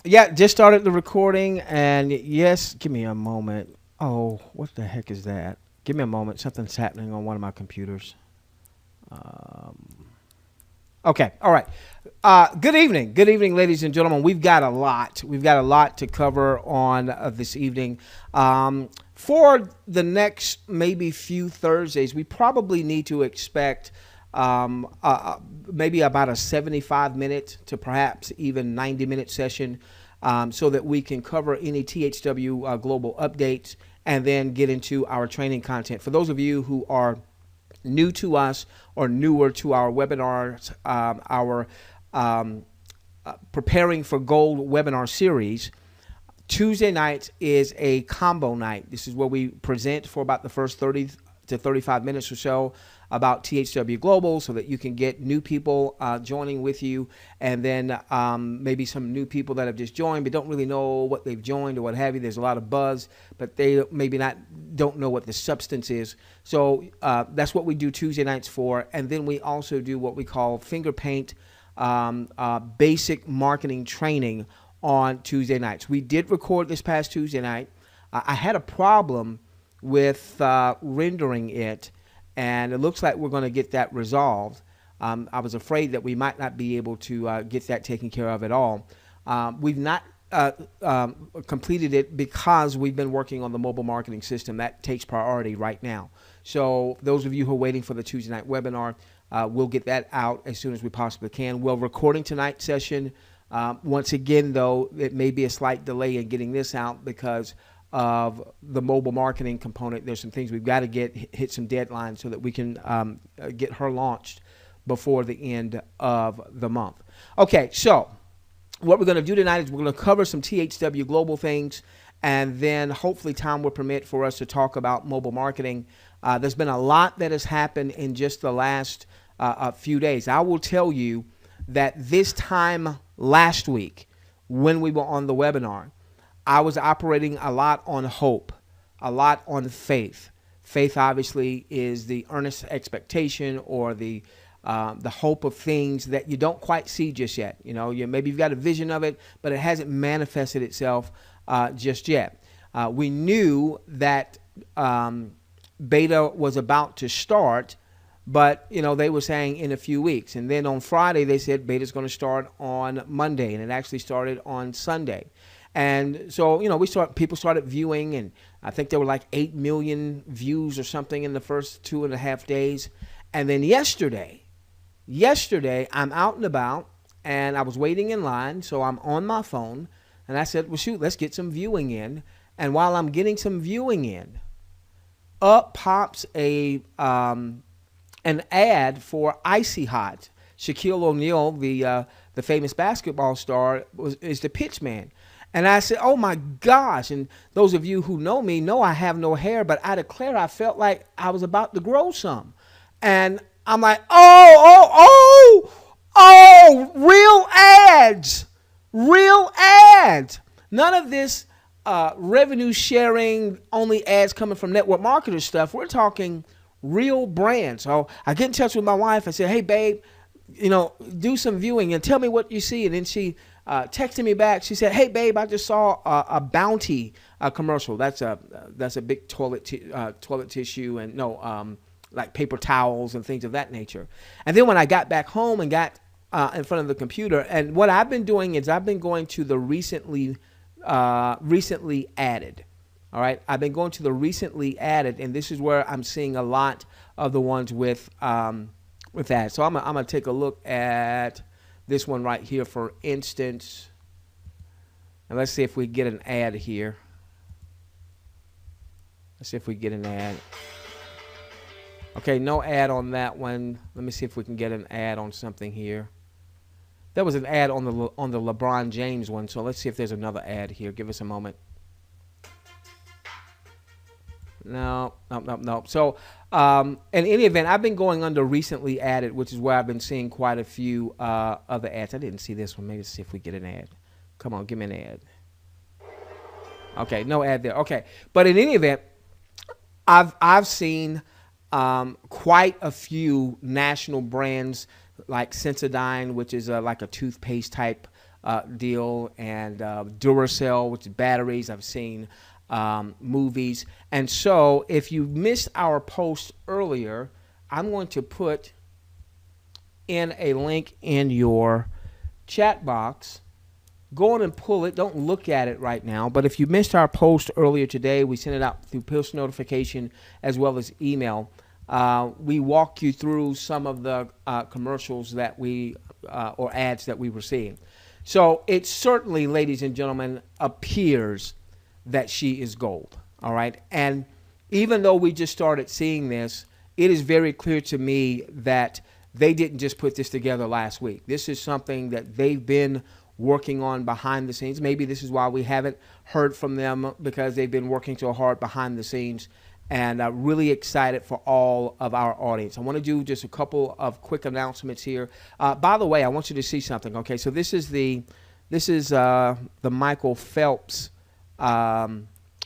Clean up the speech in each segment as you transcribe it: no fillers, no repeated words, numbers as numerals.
Yeah, just started the recording, and yes, give me a moment. Oh, what the heck is that? Give me a moment. Something's happening on one of my computers. Um, okay, all right. Good evening. Good evening, ladies and gentlemen. We've got a lot. We've got a lot to cover on this evening. For the next maybe few Thursdays, we probably need to expect maybe about a 75-minute to perhaps even 90-minute session, so that we can cover any THW global updates and then get into our training content. For those of you who are new to us or newer to our webinars, our Preparing for Gold webinar series, Tuesday night is a combo night. This is where we present for about the first 30 to 35 minutes or so about THW Global, so that you can get new people joining with you, and then maybe some new people that have just joined but don't really know what they've joined or what have you. There's a lot of buzz, but they maybe don't know what the substance is. So that's what we do Tuesday nights for. And then we also do what we call finger paint basic marketing training on Tuesday nights. We did record this past Tuesday night. I had a problem with rendering it, and it looks like we're going to get that resolved. I was afraid that we might not be able to get that taken care of at all. We've not completed it because we've been working on the mobile marketing system. That takes priority right now. So those of you who are waiting for the Tuesday night webinar, we'll get that out as soon as we possibly can. We're recording tonight's session. Once again, though, it may be a slight delay in getting this out because of the mobile marketing component. There's some things we've got to hit some deadlines so that we can get her launched before the end of the month. Okay, so what we're going to do tonight is we're going to cover some THW Global things, and then hopefully time will permit for us to talk about mobile marketing. There's been a lot that has happened in just the last few days. I will tell you that this time last week, when we were on the webinar, I was operating a lot on hope, a lot on faith. Faith obviously is the earnest expectation or the hope of things that you don't quite see just yet. You know, maybe you've got a vision of it, but it hasn't manifested itself just yet. We knew that beta was about to start, but they were saying in a few weeks. And then on Friday they said beta is going to start on Monday, and it actually started on Sunday. And so, people started viewing, and I think there were like 8 million views or something in the first 2.5 days. And then yesterday, I'm out and about, and I was waiting in line, so I'm on my phone, and I said, well, shoot, let's get some viewing in. And while I'm getting some viewing in, up pops an ad for Icy Hot. Shaquille O'Neal, the famous basketball star, is the pitch man. And I said, oh, my gosh. And those of you who know me know I have no hair, but I declare I felt like I was about to grow some. And I'm like, real ads. Real ads. None of this revenue sharing, only ads coming from network marketers stuff. We're talking real brands. So I get in touch with my wife. I said, hey, babe, do some viewing and tell me what you see. And then she texted me back. She said, hey, babe, I just saw a Bounty commercial. That's a big toilet tissue and like paper towels and things of that nature. And then when I got back home and got in front of the computer, and what I've been doing is I've been going to the recently added. All right, I've been going to the recently added, and this is where I'm seeing a lot of the ones with ads. So I'm gonna take a look at this one right here, for instance, and let's see if we get an ad here. Let's see if we get an ad. Okay, no ad on that one. Let me see if we can get an ad on something here. There was an ad on the LeBron James one, so let's see if there's another ad here. Give us a moment. No. So in any event, I've been going under recently added, which is where I've been seeing quite a few other ads. I didn't see this one. Maybe let's see if we get an ad. Come on, give me an ad. Okay, no ad there. Okay, but in any event, I've seen quite a few national brands like Sensodyne, which is like a toothpaste type deal, and Duracell, which is batteries. I've seen movies. And so if you missed our post earlier, I'm going to put in a link in your chat box. Go on and pull it. Don't look at it right now. But if you missed our post earlier today, we sent it out through push notification as well as email. We walk you through some of the commercials that we or ads that we were seeing. So it certainly, ladies and gentlemen, appears that she is gold. All right. And even though we just started seeing this, it is very clear to me that they didn't just put this together last week. This is something that they've been working on behind the scenes. Maybe this is why we haven't heard from them, because they've been working so hard behind the scenes. And really excited for all of our audience. I want to do just a couple of quick announcements here. By the way, I want you to see something. Okay, so this is the Michael Phelps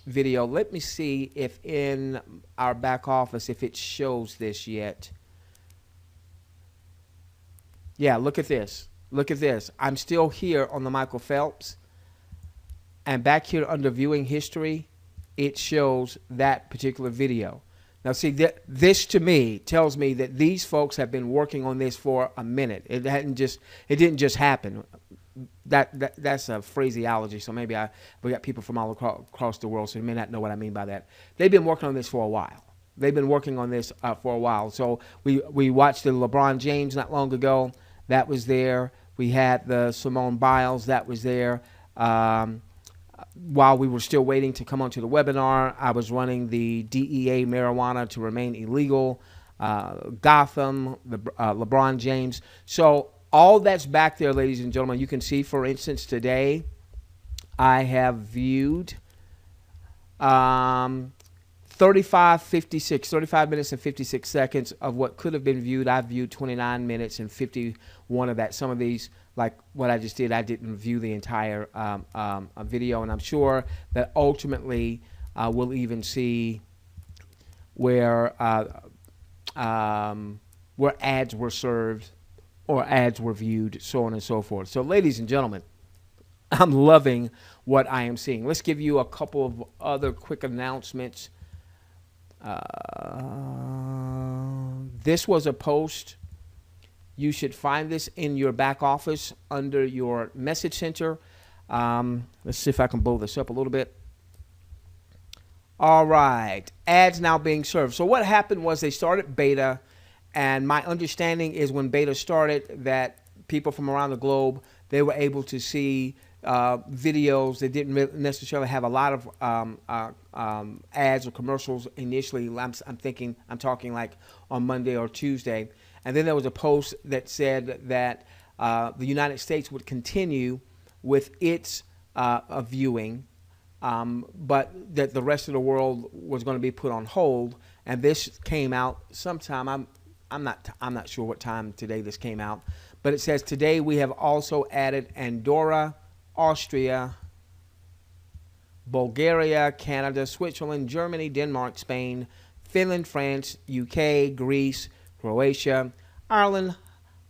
video. Let me see if in our back office if it shows this yet. Yeah, look at this. Look at this. I'm still here on the Michael Phelps, and back here under viewing history, it shows that particular video. Now, see, this to me tells me that these folks have been working on this for a minute. It didn't just happen. That's a phraseology. So maybe we got people from all across the world, so you may not know what I mean by that. They've been working on this for a while. They've been working on this for a while. So we watched the LeBron James not long ago. That was there. We had the Simone Biles. That was there. While we were still waiting to come onto the webinar, I was running the DEA marijuana to remain illegal, Gotham, the LeBron James. So all that's back there, ladies and gentlemen. You can see, for instance, today I have viewed 35 minutes and 56 seconds of what could have been viewed. I've viewed 29 minutes and 51 of that. Some of these, like what I just did, I didn't view the entire video, and I'm sure that ultimately we'll even see where ads were served or ads were viewed, so on and so forth. So, ladies and gentlemen, I'm loving what I am seeing. Let's give you a couple of other quick announcements. This was a post. You should find this in your back office under your message center. Let's see if I can blow this up a little bit. All right. Ads now being served. So what happened was they started beta, and my understanding is when beta started that people from around the globe, they were able to see videos. They didn't necessarily have a lot of ads or commercials initially. I'm talking like on Monday or Tuesday. And then there was a post that said that the United States would continue with its viewing, but that the rest of the world was going to be put on hold. And this came out sometime. I'm not sure what time today this came out, but it says today we have also added Andorra, Austria, Bulgaria, Canada, Switzerland, Germany, Denmark, Spain, Finland, France, UK, Greece, Croatia, Ireland,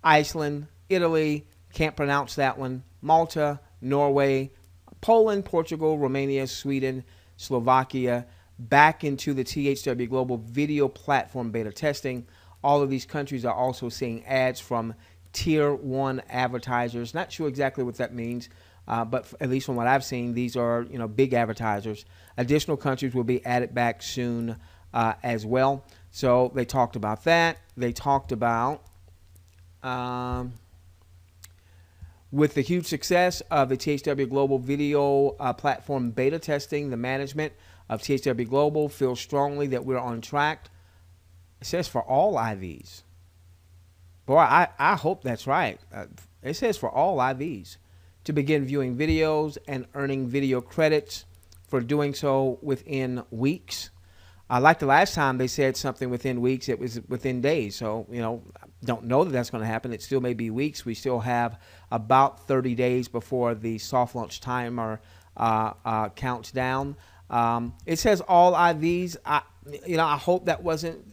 Iceland, Italy, can't pronounce that one, Malta, Norway, Poland, Portugal, Romania, Sweden, Slovakia, back into the THW Global video platform beta testing. All of these countries are also seeing ads from Tier 1 advertisers. Not sure exactly what that means, but at least from what I've seen, these are big advertisers. Additional countries will be added back soon as well. So they talked about that. They talked about with the huge success of the THW Global video platform beta testing, the management of THW Global feels strongly that we're on track. It says for all IVs. Boy, I hope that's right. It says for all IVs to begin viewing videos and earning video credits for doing so within weeks. Like the last time they said something within weeks, it was within days. So, don't know that that's going to happen. It still may be weeks. We still have about 30 days before the soft launch timer counts down. It says all IVs. I hope that wasn't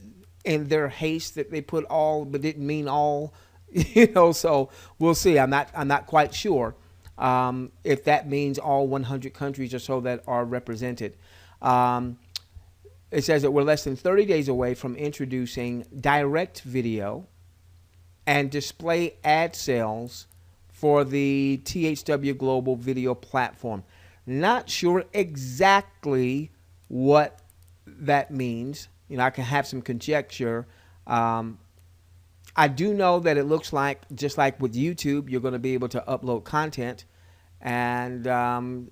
in their haste that they put all but didn't mean all. So we'll see. I'm not quite sure. if that means all 100 countries or so that are represented. It says that we're less than 30 days away from introducing direct video and display ad sales for the THWGlobal video platform. Not sure exactly what that means. You know, I can have some conjecture. I do know that it looks like, just like with YouTube, you're going to be able to upload content. And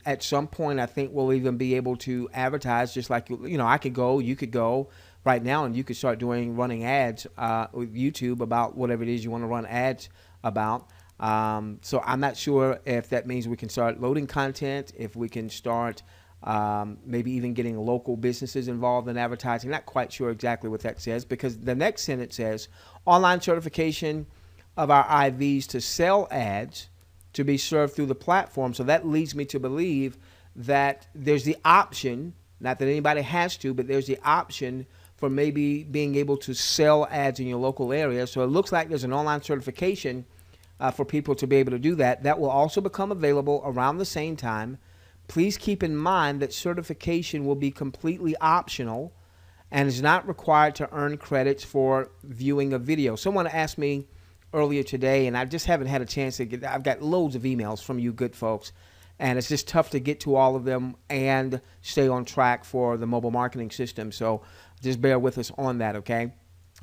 at some point, I think we'll even be able to advertise, just like, you know, I could go, you could go right now, and you could start running ads with YouTube about whatever it is you want to run ads about. So I'm not sure if that means we can start loading content, if we can start maybe even getting local businesses involved in advertising. Not quite sure exactly what that says, because the next sentence says online certification of our IVs to sell ads to be served through the platform. So that leads me to believe that there's the option, not that anybody has to, but there's the option for maybe being able to sell ads in your local area. So it looks like there's an online certification for people to be able to do that. That will also become available around the same time. Please keep in mind that certification will be completely optional and is not required to earn credits for viewing a video. Someone asked me earlier today, and I just haven't had a chance to get, I've got loads of emails from you good folks, and it's just tough to get to all of them and stay on track for the mobile marketing system. So just bear with us on that, okay?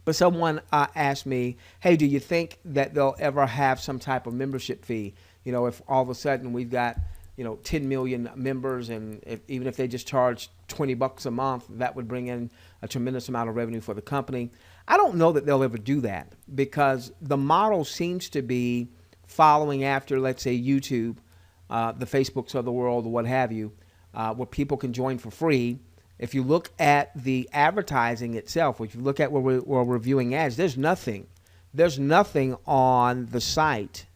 But someone asked me, hey, do you think that they'll ever have some type of membership fee? You know, if all of a sudden we've got, you know, 10 million members, and even if they just charge $20 a month, that would bring in a tremendous amount of revenue for the company. I don't know that they'll ever do that, because the model seems to be following after, let's say, YouTube, the Facebooks of the world, or what have you, where people can join for free. If you look at the advertising itself, if you look at where we're viewing ads, there's nothing on the site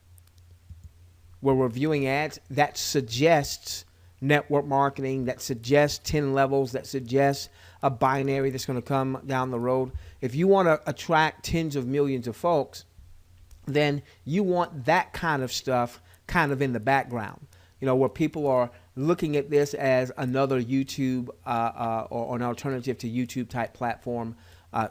where we're viewing ads that suggests network marketing, that suggests 10 levels, that suggests a binary that's going to come down the road. If you want to attract tens of millions of folks, then you want that kind of stuff kind of in the background, you know, where people are looking at this as another YouTube or an alternative to YouTube type platform,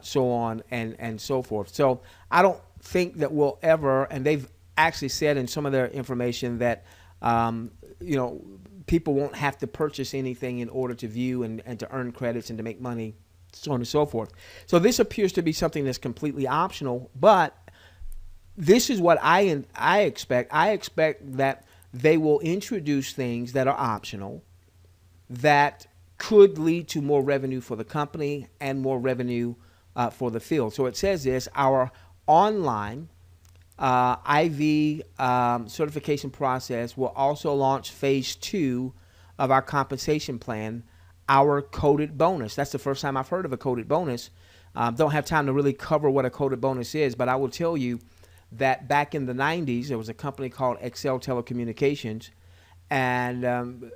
so on and so forth. So I don't think that we'll ever, and they've actually said in some of their information that, you know, people won't have to purchase anything in order to view and to earn credits and to make money, so on and so forth. So this appears to be something that's completely optional, but this is what I expect. I expect that they will introduce things that are optional that could lead to more revenue for the company and more revenue for the field. So it says this: our online IV certification process will also launch phase 2 of our compensation plan, our coded bonus. That's the first time I've heard of a coded bonus. Don't have time to really cover what a coded bonus is, but I will tell you that back in the 90s, there was a company called Excel Telecommunications, and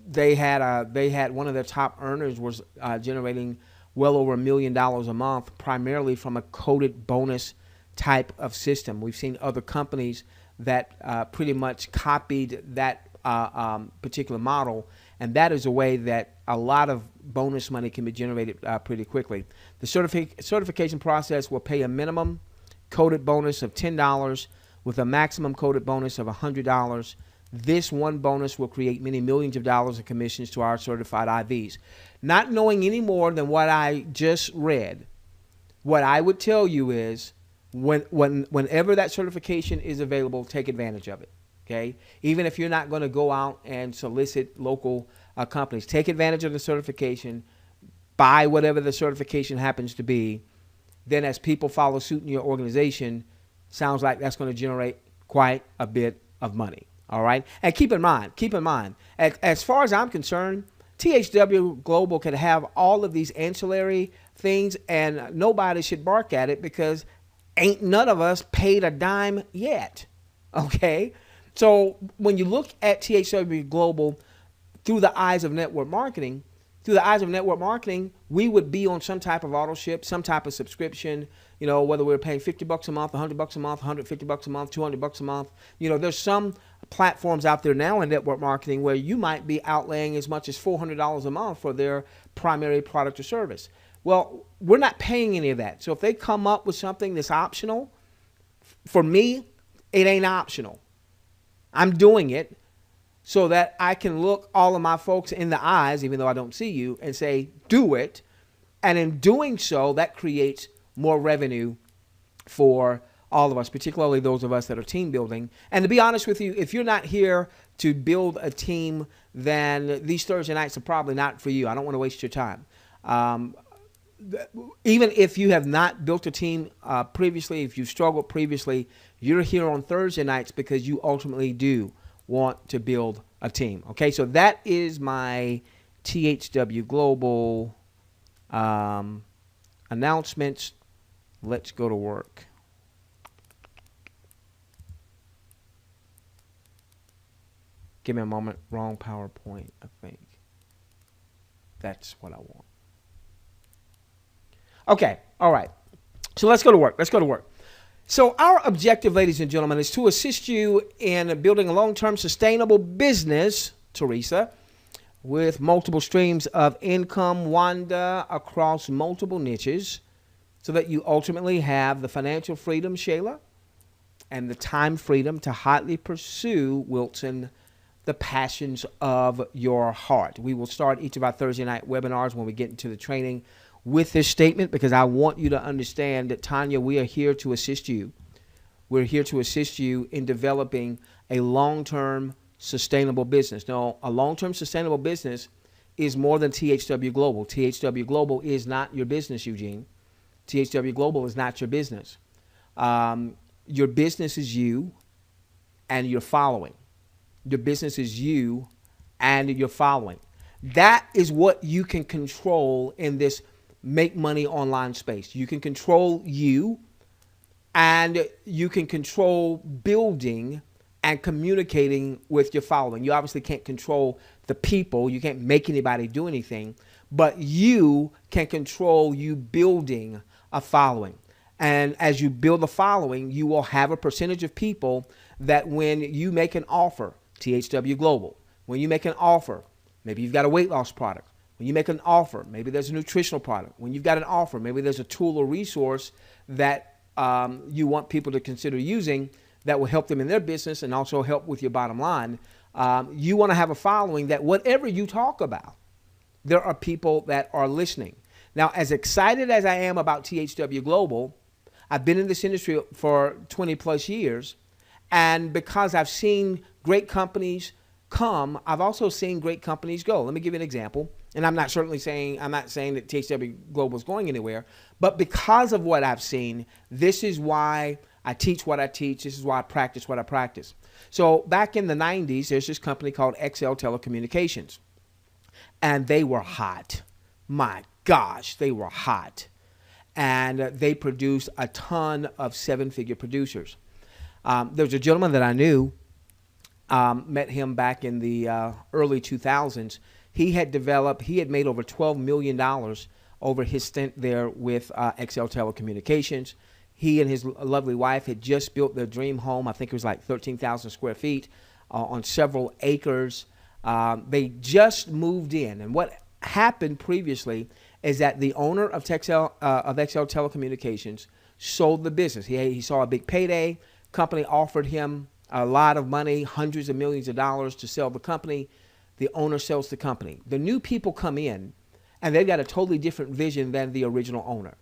they had one of their top earners was generating well over $1 million a month, primarily from a coded bonus type of system. We've seen other companies that pretty much copied that particular model, and that is a way that a lot of bonus money can be generated pretty quickly. The certification process will pay a minimum coded bonus of $10 with a maximum coded bonus of $100. This one bonus will create many millions of dollars in commissions to our certified IVs. Not knowing any more than what I just read, what I would tell you is whenever that certification is available, take advantage of it. Okay, even if you're not going to go out and solicit local companies, take advantage of the certification, buy whatever the certification happens to be. Then as people follow suit in your organization, sounds like that's going to generate quite a bit of money. All right. And keep in mind, as far as I'm concerned, THWGlobal can have all of these ancillary things and nobody should bark at it, because ain't none of us paid a dime yet. Okay. So when you look at THWGlobal through the eyes of network marketing, we would be on some type of auto ship, some type of subscription, you know, whether we're paying $50 a month, $100 a month, $150 a month, $200 a month. You know, there's some platforms out there now in network marketing where you might be outlaying as much as $400 a month for their primary product or service. Well, we're not paying any of that. So if they come up with something that's optional, for me, it ain't optional. I'm doing it so that I can look all of my folks in the eyes, even though I don't see you, and say, do it. And in doing so, that creates more revenue for all of us, particularly those of us that are team building. And to be honest with you, if you're not here to build a team, then these Thursday nights are probably not for you. I don't want to waste your time. Even if you have not built a team previously, if you've struggled previously, you're here on Thursday nights because you ultimately do want to build a team. Okay, so that is my THW Global announcements. Let's go to work. Give me a moment. Wrong PowerPoint, I think. That's what I want. Okay, all right. So let's go to work. Let's go to work. So our objective, ladies and gentlemen, is to assist you in building a long-term sustainable business, Teresa, with multiple streams of income, Wanda, across multiple niches, so that you ultimately have the financial freedom, Shayla, and the time freedom to hotly pursue, Wilson, the passions of your heart. We will start each of our Thursday night webinars when we get into the training with this statement, because I want you to understand that, Tanya, we are here to assist you. We're here to assist you in developing a long-term sustainable business. Now, a long-term sustainable business is more than THW Global. THW Global is not your business, Eugene. THW Global is not your business. Your business is you and your following. Your business is you and your following. That is what you can control in this make money online space. You can control you, and you can control building and communicating with your following. You obviously can't control the people. You can't make anybody do anything, but you can control you building a following. And as you build a following, you will have a percentage of people that when you make an offer, THW Global, when you make an offer, maybe you've got a weight loss product. When you make an offer, maybe there's a nutritional product. When you've got an offer, maybe there's a tool or resource that you want people to consider using that will help them in their business and also help with your bottom line. You want to have a following that whatever you talk about, there are people that are listening. Now, as excited as I am about THW Global, I've been in this industry for 20 plus years. And because I've seen great companies come, I've also seen great companies go. Let me give you an example. And I'm not saying that THW Global is going anywhere, but because of what I've seen, this is why I teach what I teach. This is why I practice what I practice. So back in the 90s, there's this company called XL Telecommunications, and they were hot. My gosh, they were hot. And they produced a ton of seven-figure producers. There was a gentleman that I knew, met him back in the early 2000s. He had made over $12 million over his stint there with XL Telecommunications. He and his lovely wife had just built their dream home. I think it was like 13,000 square feet on several acres. They just moved in. And what happened previously is that the owner of XL Telecommunications sold the business. He saw a big payday. Company offered him a lot of money, hundreds of millions of dollars to sell the company. The owner sells the company. The new people come in, and they've got a totally different vision than the original owner.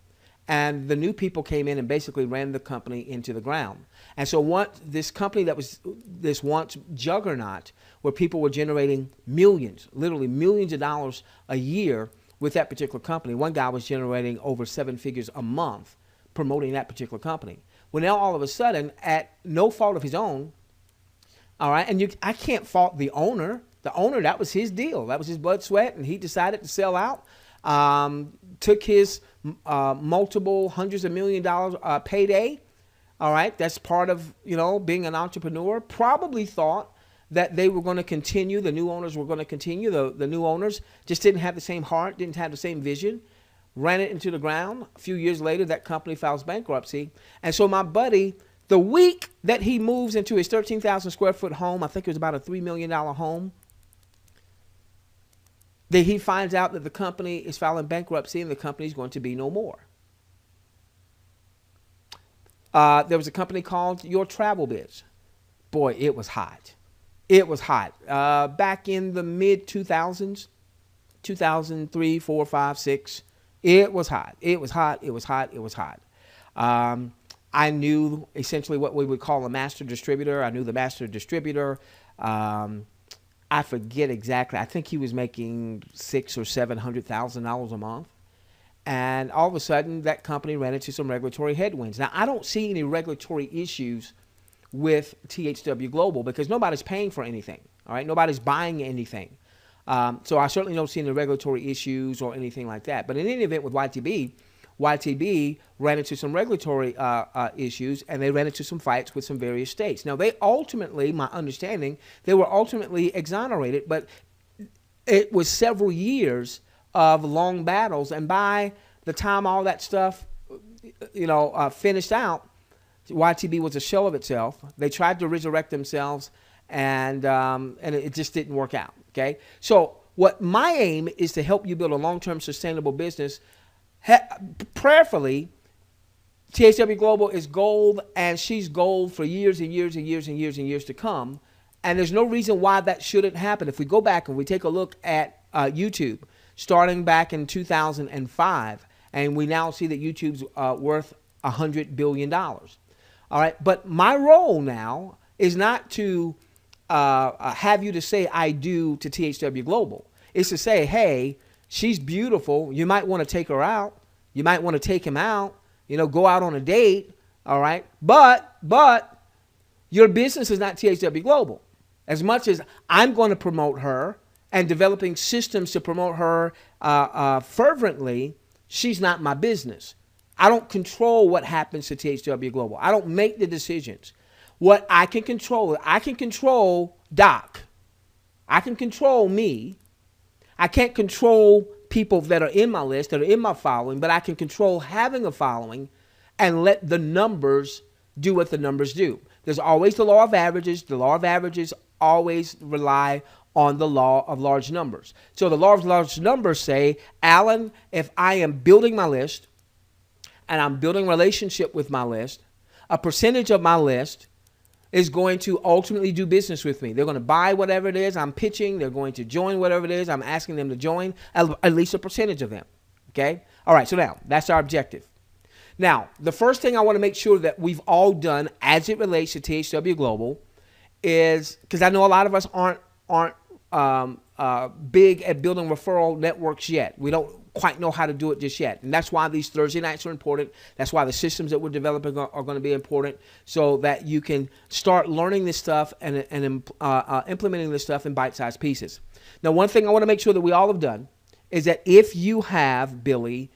And the new people came in and basically ran the company into the ground. And so what this company that was this once juggernaut, where people were generating millions, literally millions of dollars a year with that particular company. One guy was generating over 7 figures a month promoting that particular company. Well, now all of a sudden, at no fault of his own, all right, and I can't fault the owner. The owner, that was his deal. That was his blood, sweat, and he decided to sell out. Took his multiple hundreds of $1 million payday. All right, that's part of, being an entrepreneur. Probably thought that they were going to continue. The new owners were going to continue. The new owners just didn't have the same heart, didn't have the same vision. Ran it into the ground. A few years later, that company files bankruptcy. And so my buddy The week that he moves into his 13,000 square foot home, I think it was about a $3 million home, that he finds out that the company is filing bankruptcy and the company is going to be no more. There was a company called Your Travel Biz. Boy, it was hot. It was hot. Back in the mid-2000s, 2003, 4, 5, 6, it was hot. It was hot. It was hot. It was hot. I knew essentially what we would call a master distributor. I knew the master distributor. I forget exactly. I think he was making $600,000 or $700,000 a month. And all of a sudden, that company ran into some regulatory headwinds. Now, I don't see any regulatory issues with THWGlobal because nobody's paying for anything. All right, nobody's buying anything. So I certainly don't see any regulatory issues or anything like that. But in any event, with YTB ran into some regulatory issues, and they ran into some fights with some various states. Now, they ultimately, my understanding, they were ultimately exonerated, but it was several years of long battles, and by the time all that stuff, finished out, YTB was a shell of itself. They tried to resurrect themselves, and it just didn't work out. Okay, so what my aim is to help you build a long-term sustainable business. Prayerfully, THWGlobal is gold, and she's gold for years and years and years and years and years to come. And there's no reason why that shouldn't happen. If we go back and we take a look at YouTube, starting back in 2005, and we now see that YouTube's worth $100 billion. All right, but my role now is not to have you to say I do to THWGlobal. It's to say, hey, she's beautiful. You might want to take her out. You might want to take him out, go out on a date. All right. But your business is not THWGlobal. As much as I'm going to promote her and developing systems to promote her fervently, she's not my business. I don't control what happens to THWGlobal. I don't make the decisions. What I can control, I can control Doc. I can control me. I can't control people that are in my list, that are in my following, but I can control having a following and let the numbers do what the numbers do. There's always the law of averages. The law of averages always rely on the law of large numbers. So the law of large numbers say, Alan, if I am building my list and I'm building a relationship with my list, a percentage of my list is going to ultimately do business with me. They're going to buy whatever it is I'm pitching. They're going to join whatever it is I'm asking them to join, at least a percentage of them. Okay? All right, so now that's our objective. Now, the first thing I want to make sure that we've all done as it relates to THWGlobal is, because I know a lot of us aren't big at building referral networks yet. We don't quite know how to do it just yet. And that's why these Thursday nights are important. That's why the systems that we're developing are going to be important, so that you can start learning this stuff and implementing this stuff in bite-sized pieces. Now, one thing I want to make sure that we all have done is that if you have, Billy,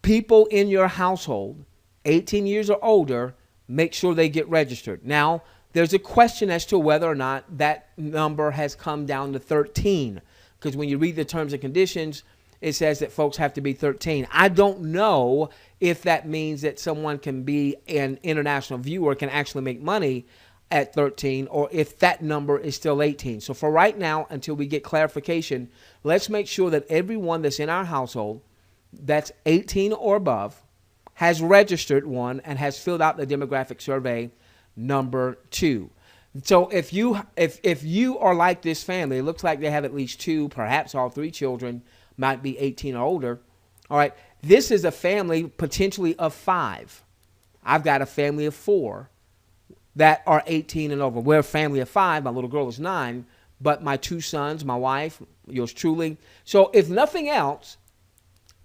people in your household 18 years or older, make sure they get registered. Now, there's a question as to whether or not that number has come down to 13, because when you read the terms and conditions, it says that folks have to be 13. I don't know if that means that someone can be an international viewer, can actually make money at 13, or if that number is still 18. So for right now, until we get clarification, let's make sure that everyone that's in our household that's 18 or above has registered, one, and has filled out the demographic survey, number 2. So if you are like this family, it looks like they have at least 2, perhaps all 3 children, might be 18 or older. All right, this is a family potentially of 5. I've got a family of 4 that are 18 and over. We're a family of 5. My little girl is 9, but my 2 sons, my wife, yours truly. So if nothing else,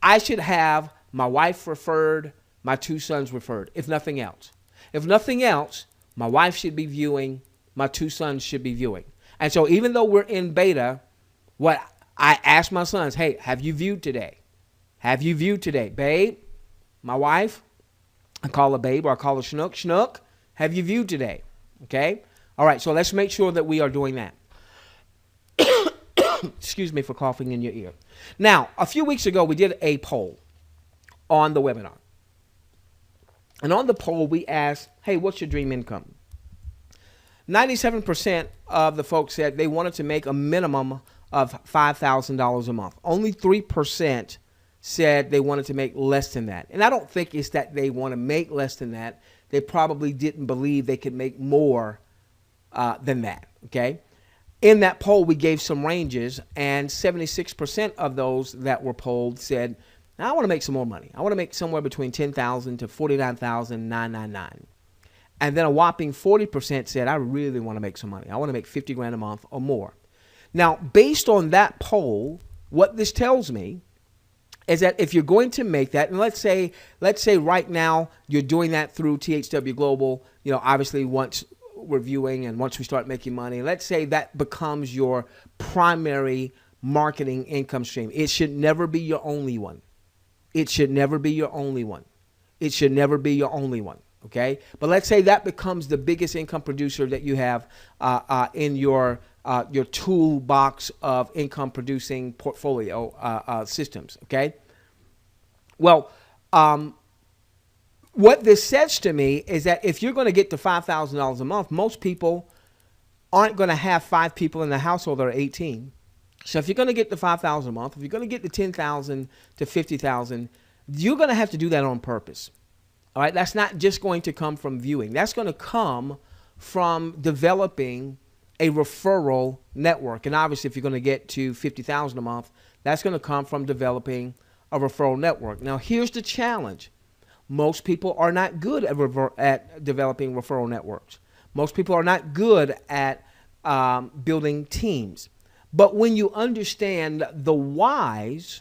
I should have my wife referred, my 2 sons referred, if nothing else. If nothing else, my wife should be viewing, my 2 sons should be viewing. And so even though we're in beta, what I ask my sons, hey, have you viewed today? Have you viewed today? Babe, my wife, I call her babe or I call her Schnook. Schnook, have you viewed today? Okay? All right, so let's make sure that we are doing that. Excuse me for coughing in your ear. Now, a few weeks ago, we did a poll on the webinar. And on the poll, we asked, hey, what's your dream income? 97% of the folks said they wanted to make a minimum of $5,000 a month. Only 3% said they wanted to make less than that. And I don't think it's that they want to make less than that. They probably didn't believe they could make more than that, okay? In that poll, we gave some ranges, and 76% of those that were polled said, I want to make some more money. I want to make somewhere between $10,000 to $49,999. And then a whopping 40% said, I really want to make some money. I want to make 50 grand a month or more. Now, based on that poll, what this tells me is that if you're going to make that, and let's say right now you're doing that through THWGlobal, you know, obviously once we're viewing and once we start making money, let's say that becomes your primary marketing income stream. It should never be your only one. It should never be your only one. It should never be your only one. Okay, but let's say that becomes the biggest income producer that you have in your toolbox of income producing portfolio systems. Okay, well, what this says to me is that if you're going to get to $5,000 a month, most people aren't going to have 5 people in the household that are 18. So if you're going to get to $5,000 a month, if you're going to get to $10,000 to $50,000, you're going to have to do that on purpose. All right, that's not just going to come from viewing. That's going to come from developing a referral network. And obviously, if you're going to get to $50,000 a month, that's going to come from developing a referral network. Now, here's the challenge. Most people are not good at developing referral networks. Most people are not good at building teams. But when you understand the whys,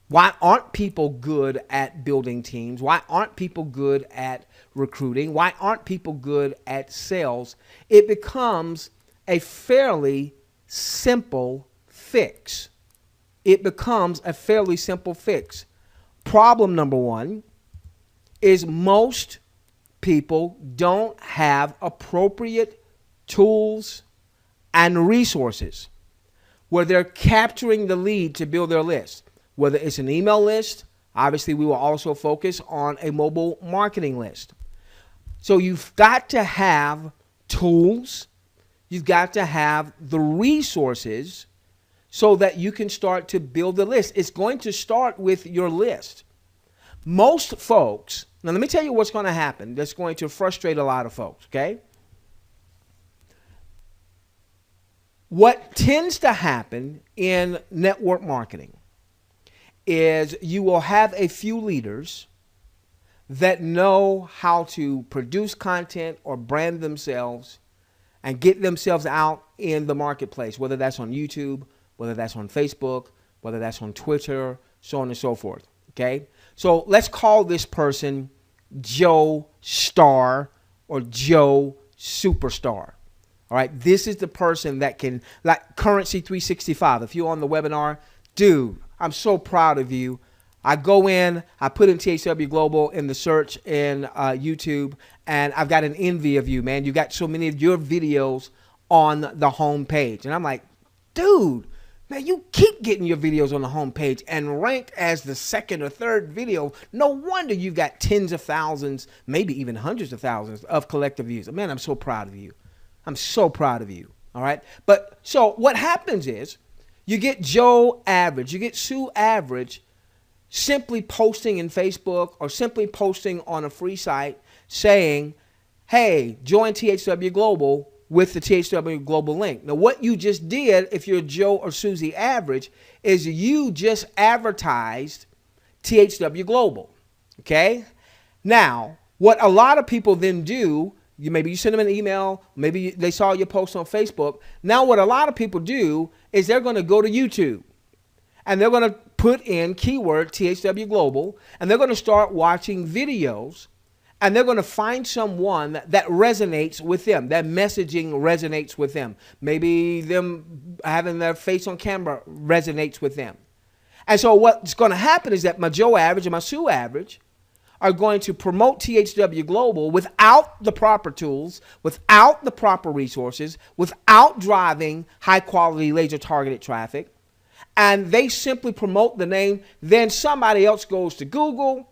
why aren't people good at building teams? Why aren't people good at recruiting? Why aren't people good at sales? It becomes a fairly simple fix. It becomes a fairly simple fix. Problem number one is most people don't have appropriate tools and resources where they're capturing the lead to build their list. Whether it's an email list, obviously we will also focus on a mobile marketing list. So you've got to have tools, you've got to have the resources so that you can start to build the list. It's going to start with your list. Most folks, now let me tell you what's going to happen that's going to frustrate a lot of folks, okay? What tends to happen in network marketing is you will have a few leaders that know how to produce content or brand themselves and get themselves out in the marketplace, whether that's on YouTube, whether that's on Facebook, whether that's on Twitter, so on and so forth, okay? So let's call this person Joe Star or Joe Superstar. All right, this is the person that can, like Currency 365, if you're on the webinar, dude, I'm so proud of you. I go in, I put in THWGlobal in the search in YouTube, and I've got an envy of you, man. You got so many of your videos on the home page. And I'm like, dude, man, you keep getting your videos on the home page and ranked as the second or third video. No wonder you've got tens of thousands, maybe even hundreds of thousands of collective views. Man, I'm so proud of you. I'm so proud of you. All right. But so what happens is, you get Joe Average, you get Sue Average simply posting in Facebook or simply posting on a free site saying, hey, join THWGlobal with the THWGlobal link. Now, what you just did, if you're Joe or Susie Average, is you just advertised THWGlobal, okay? Now, what a lot of people then do, maybe you send them an email, maybe they saw your post on Facebook. Now what a lot of people do is they're going to go to YouTube and they're going to put in keyword THWGlobal and they're going to start watching videos and they're going to find someone that resonates with them, that messaging resonates with them. Maybe them having their face on camera resonates with them. And so what's going to happen is that my Joe Average and my Sue Average are going to promote THWGlobal without the proper tools, without the proper resources, without driving high quality laser targeted traffic. And they simply promote the name. Then somebody else goes to Google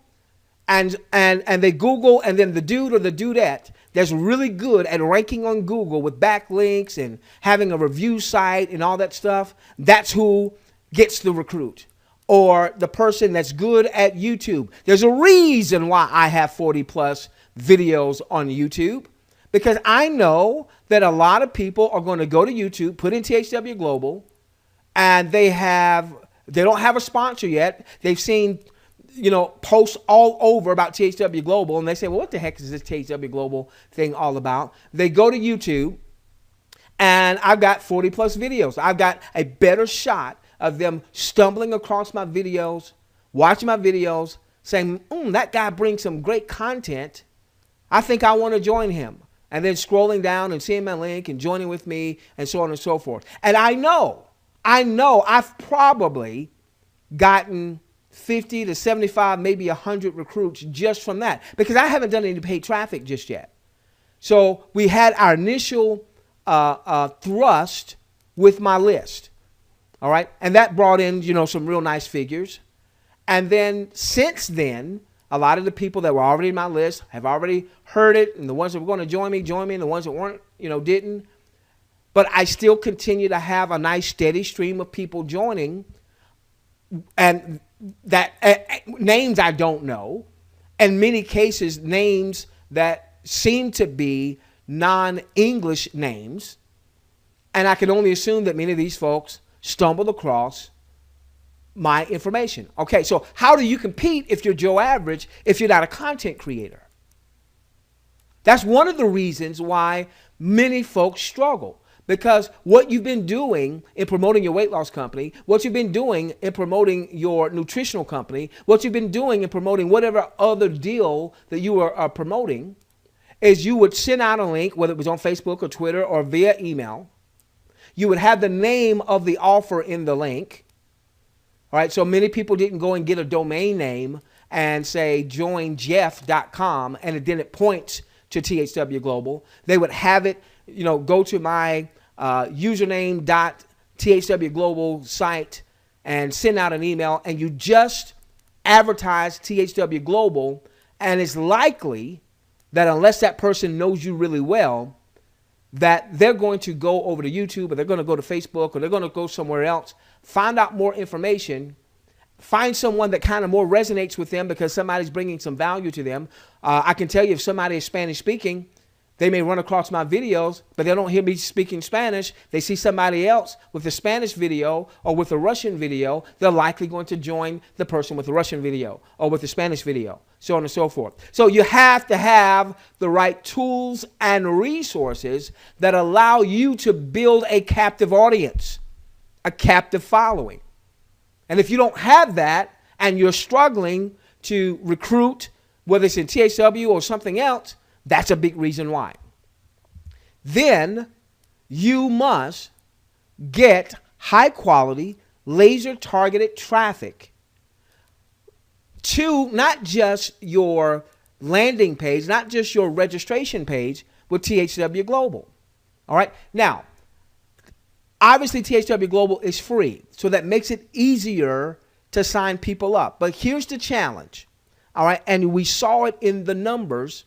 and they Google, and then the dude or the dudette that's really good at ranking on Google with backlinks and having a review site and all that stuff, that's who gets the recruit. Or the person that's good at YouTube. There's a reason why I have 40 plus videos on YouTube, because I know that a lot of people are going to go to YouTube, put in THW Global, and they don't have a sponsor yet. They've seen, you know, posts all over about THW Global, and they say, well, what the heck is this THW Global thing all about? They go to YouTube, and I've got 40 plus videos. I've got a better shot of them stumbling across my videos, watching my videos, saying, that guy brings some great content. I think I want to join him. And then scrolling down and seeing my link and joining with me and so on and so forth. And I know I've probably gotten 50 to 75, maybe 100 recruits just from that, because I haven't done any paid traffic just yet. So we had our initial thrust with my list. All right. And that brought in, you know, some real nice figures. And then since then, a lot of the people that were already in my list have already heard it. And the ones that were going to join me. And the ones that weren't, you know, didn't. But I still continue to have a nice steady stream of people joining. And that names I don't know. In many cases, names that seem to be non-English names. And I can only assume that many of these folks stumbled across my information. Okay, so how do you compete if you're Joe Average if you're not a content creator? That's one of the reasons why many folks struggle, because what you've been doing in promoting your weight loss company, what you've been doing in promoting your nutritional company, what you've been doing in promoting whatever other deal that you are promoting, is you would send out a link, whether it was on Facebook or Twitter or via email. You would have the name of the offer in the link. All right, so many people didn't go and get a domain name and say joinjeff.com and then it points to THW Global. They would have it, you know, go to my username.thwglobal site and send out an email, and you just advertise THW Global, and it's likely that unless that person knows you really well, that they're going to go over to YouTube, or they're going to go to Facebook, or they're going to go somewhere else, find out more information, find someone that kind of more resonates with them because somebody's bringing some value to them. I can tell you, if somebody is Spanish speaking, they may run across my videos, but they don't hear me speaking Spanish. They see somebody else with a Spanish video or with a Russian video, they're likely going to join the person with the Russian video or with the Spanish video, so on and so forth. So you have to have the right tools and resources that allow you to build a captive audience, a captive following. And if you don't have that and you're struggling to recruit, whether it's in THW or something else, that's a big reason why. Then you must get high quality, laser targeted traffic to not just your landing page, not just your registration page with THW Global. All right. Now, obviously THW Global is free, so that makes it easier to sign people up. But here's the challenge. All right. And we saw it in the numbers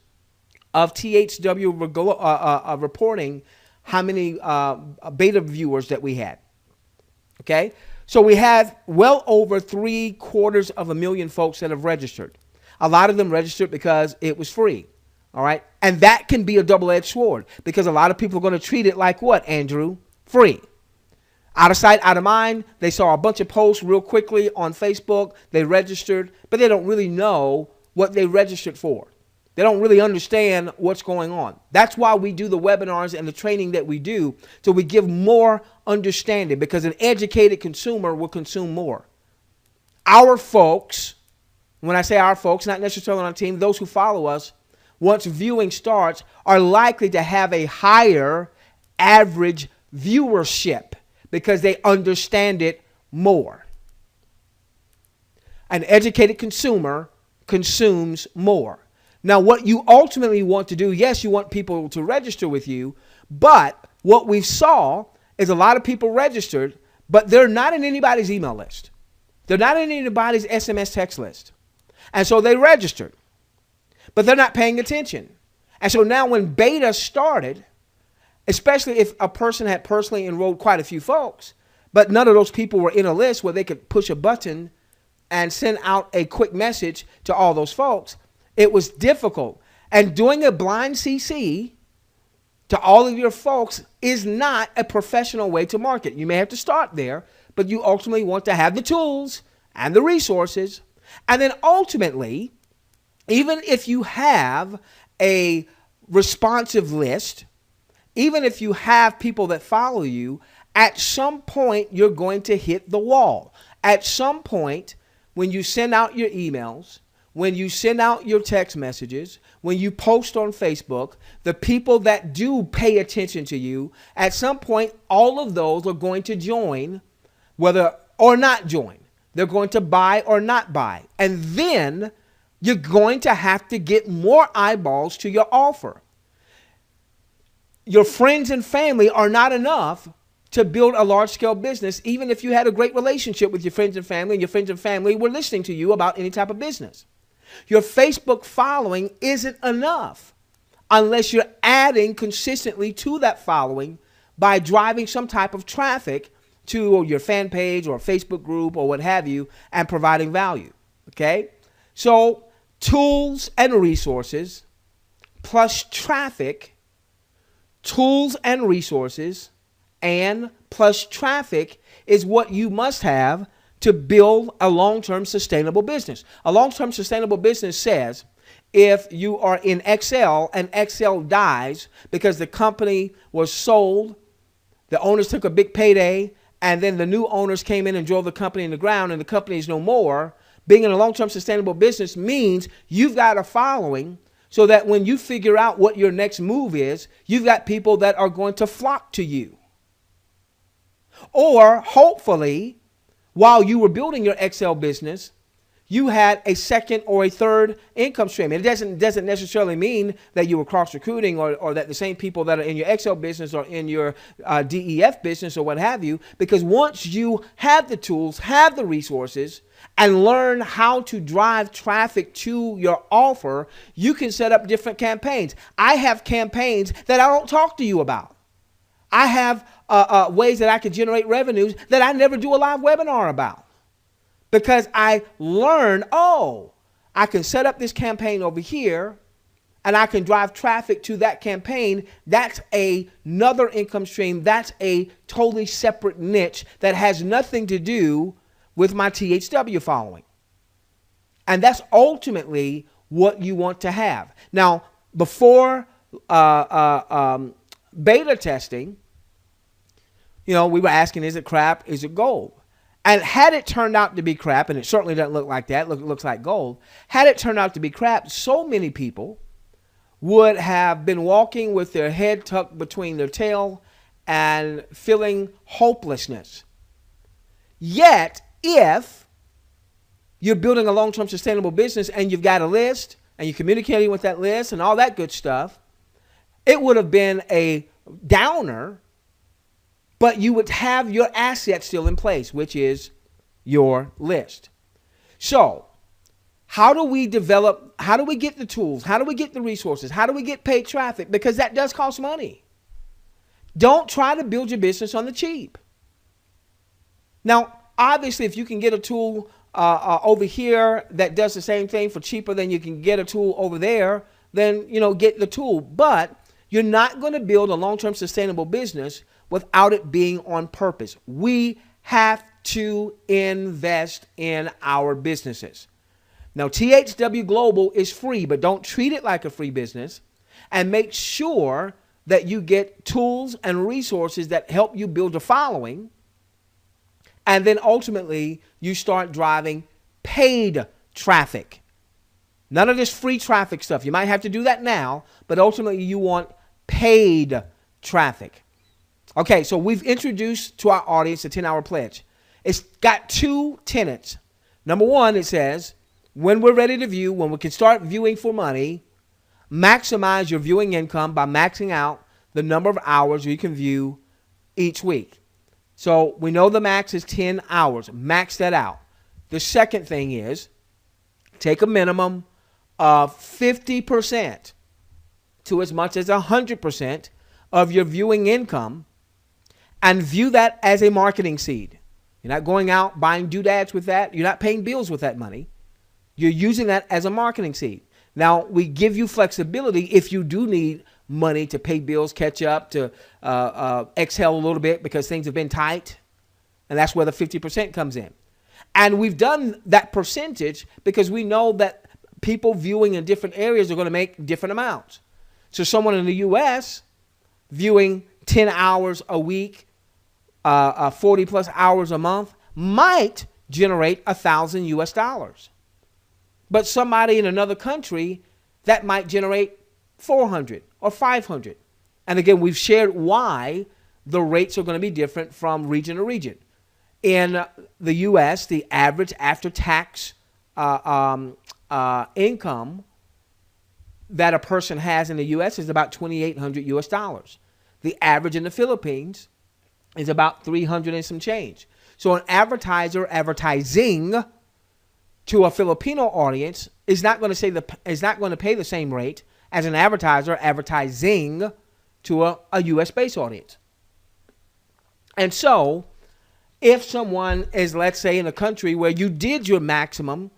of THW reporting how many beta viewers that we had. Okay, so we had well over 750,000 folks that have registered. A lot of them registered because it was free. All right, and that can be a double-edged sword, because a lot of people are going to treat it like what, Andrew? Free. Out of sight, out of mind. They saw a bunch of posts real quickly on Facebook. They registered, but they don't really know what they registered for. They don't really understand what's going on. That's why we do the webinars and the training that we do, so we give more understanding, because an educated consumer will consume more. Our folks, when I say our folks, not necessarily on our team, those who follow us, once viewing starts, are likely to have a higher average viewership because they understand it more. An educated consumer consumes more. Now, what you ultimately want to do, yes, you want people to register with you, but what we saw is a lot of people registered, but they're not in anybody's email list. They're not in anybody's SMS text list. And so they registered. but they're not paying attention. And so now when beta started, especially if a person had personally enrolled quite a few folks, but none of those people were in a list where they could push a button and send out a quick message to all those folks, it was difficult. And doing a blind CC to all of your folks is not a professional way to market. You may have to start there, but you ultimately want to have the tools and the resources. And then ultimately, even if you have a responsive list, even if you have people that follow you, at some point you're going to hit the wall. At some point, when you send out your emails, when you send out your text messages, when you post on Facebook, the people that do pay attention to you, at some point, all of those are going to join, whether or not join. They're going to buy or not buy. And then you're going to have to get more eyeballs to your offer. Your friends and family are not enough to build a large-scale business, even if you had a great relationship with your friends and family, and your friends and family were listening to you about any type of business. Your Facebook following isn't enough unless you're adding consistently to that following by driving some type of traffic to your fan page or Facebook group or what have you and providing value. Okay? So tools and resources plus traffic, tools and resources and plus traffic is what you must have to build a long-term sustainable business. A long-term sustainable business says if you are in Excel and Excel dies because the company was sold, the owners took a big payday, and then the new owners came in and drove the company in the ground and the company is no more, being in a long-term sustainable business means you've got a following so that when you figure out what your next move is, you've got people that are going to flock to you. Or hopefully, while you were building your Excel business, you had a second or a third income stream. And it doesn't necessarily mean that you were cross-recruiting or that the same people that are in your Excel business or in your DEF business or what have you, because once you have the tools, have the resources, and learn how to drive traffic to your offer, you can set up different campaigns. I have campaigns that I don't talk to you about. I have ways that I can generate revenues that I never do a live webinar about. Because I learned, oh, I can set up this campaign over here and I can drive traffic to that campaign. That's another income stream. That's a totally separate niche that has nothing to do with my THW following. And that's ultimately what you want to have. Now, before beta testing, we were asking, is it crap? Is it gold? And had it turned out to be crap, and it certainly doesn't look like that, it looks like gold. Had it turned out to be crap, so many people would have been walking with their head tucked between their tail and feeling hopelessness. Yet, if you're building a long-term sustainable business and you've got a list and you're communicating with that list and all that good stuff, it would have been a downer, but you would have your assets still in place, which is your list. So how do we get the tools? How do we get the resources? How do we get paid traffic? Because that does cost money. Don't try to build your business on the cheap. Now, obviously, if you can get a tool over here that does the same thing for cheaper than you can get a tool over there, then, get the tool. But you're not going to build a long-term sustainable business without it being on purpose. We have to invest in our businesses. Now, THWGlobal is free, but don't treat it like a free business, and make sure that you get tools and resources that help you build a following. And then ultimately, you start driving paid traffic. None of this free traffic stuff. You might have to do that now, but ultimately you want paid traffic. Okay, so we've introduced to our audience the 10-hour pledge. It's got two tenets. Number one, it says, when we're ready to view, when we can start viewing for money, maximize your viewing income by maxing out the number of hours you can view each week. So we know the max is 10 hours. Max that out. The second thing is take a minimum 50% to as much as 100% of your viewing income, and view that as a marketing seed. You're not going out buying doodads with that. You're not paying bills with that money. You're using that as a marketing seed. Now, we give you flexibility if you do need money to pay bills, catch up, to exhale a little bit because things have been tight. And that's where the 50% comes in. And we've done that percentage because we know that people viewing in different areas are going to make different amounts. So someone in the U.S. viewing 10 hours a week, 40 plus hours a month might generate $1,000 US. But somebody in another country, that might generate 400 or 500. And again, we've shared why the rates are going to be different from region to region. In the U.S., the average after-tax income that a person has in the U.S. is about $2,800 US. The average in the Philippines is about 300 and some change. So an advertiser advertising to a Filipino audience is not going to pay the same rate as an advertiser advertising to a U.S. based audience. And so, if someone is, let's say, in a country where you did your maximum,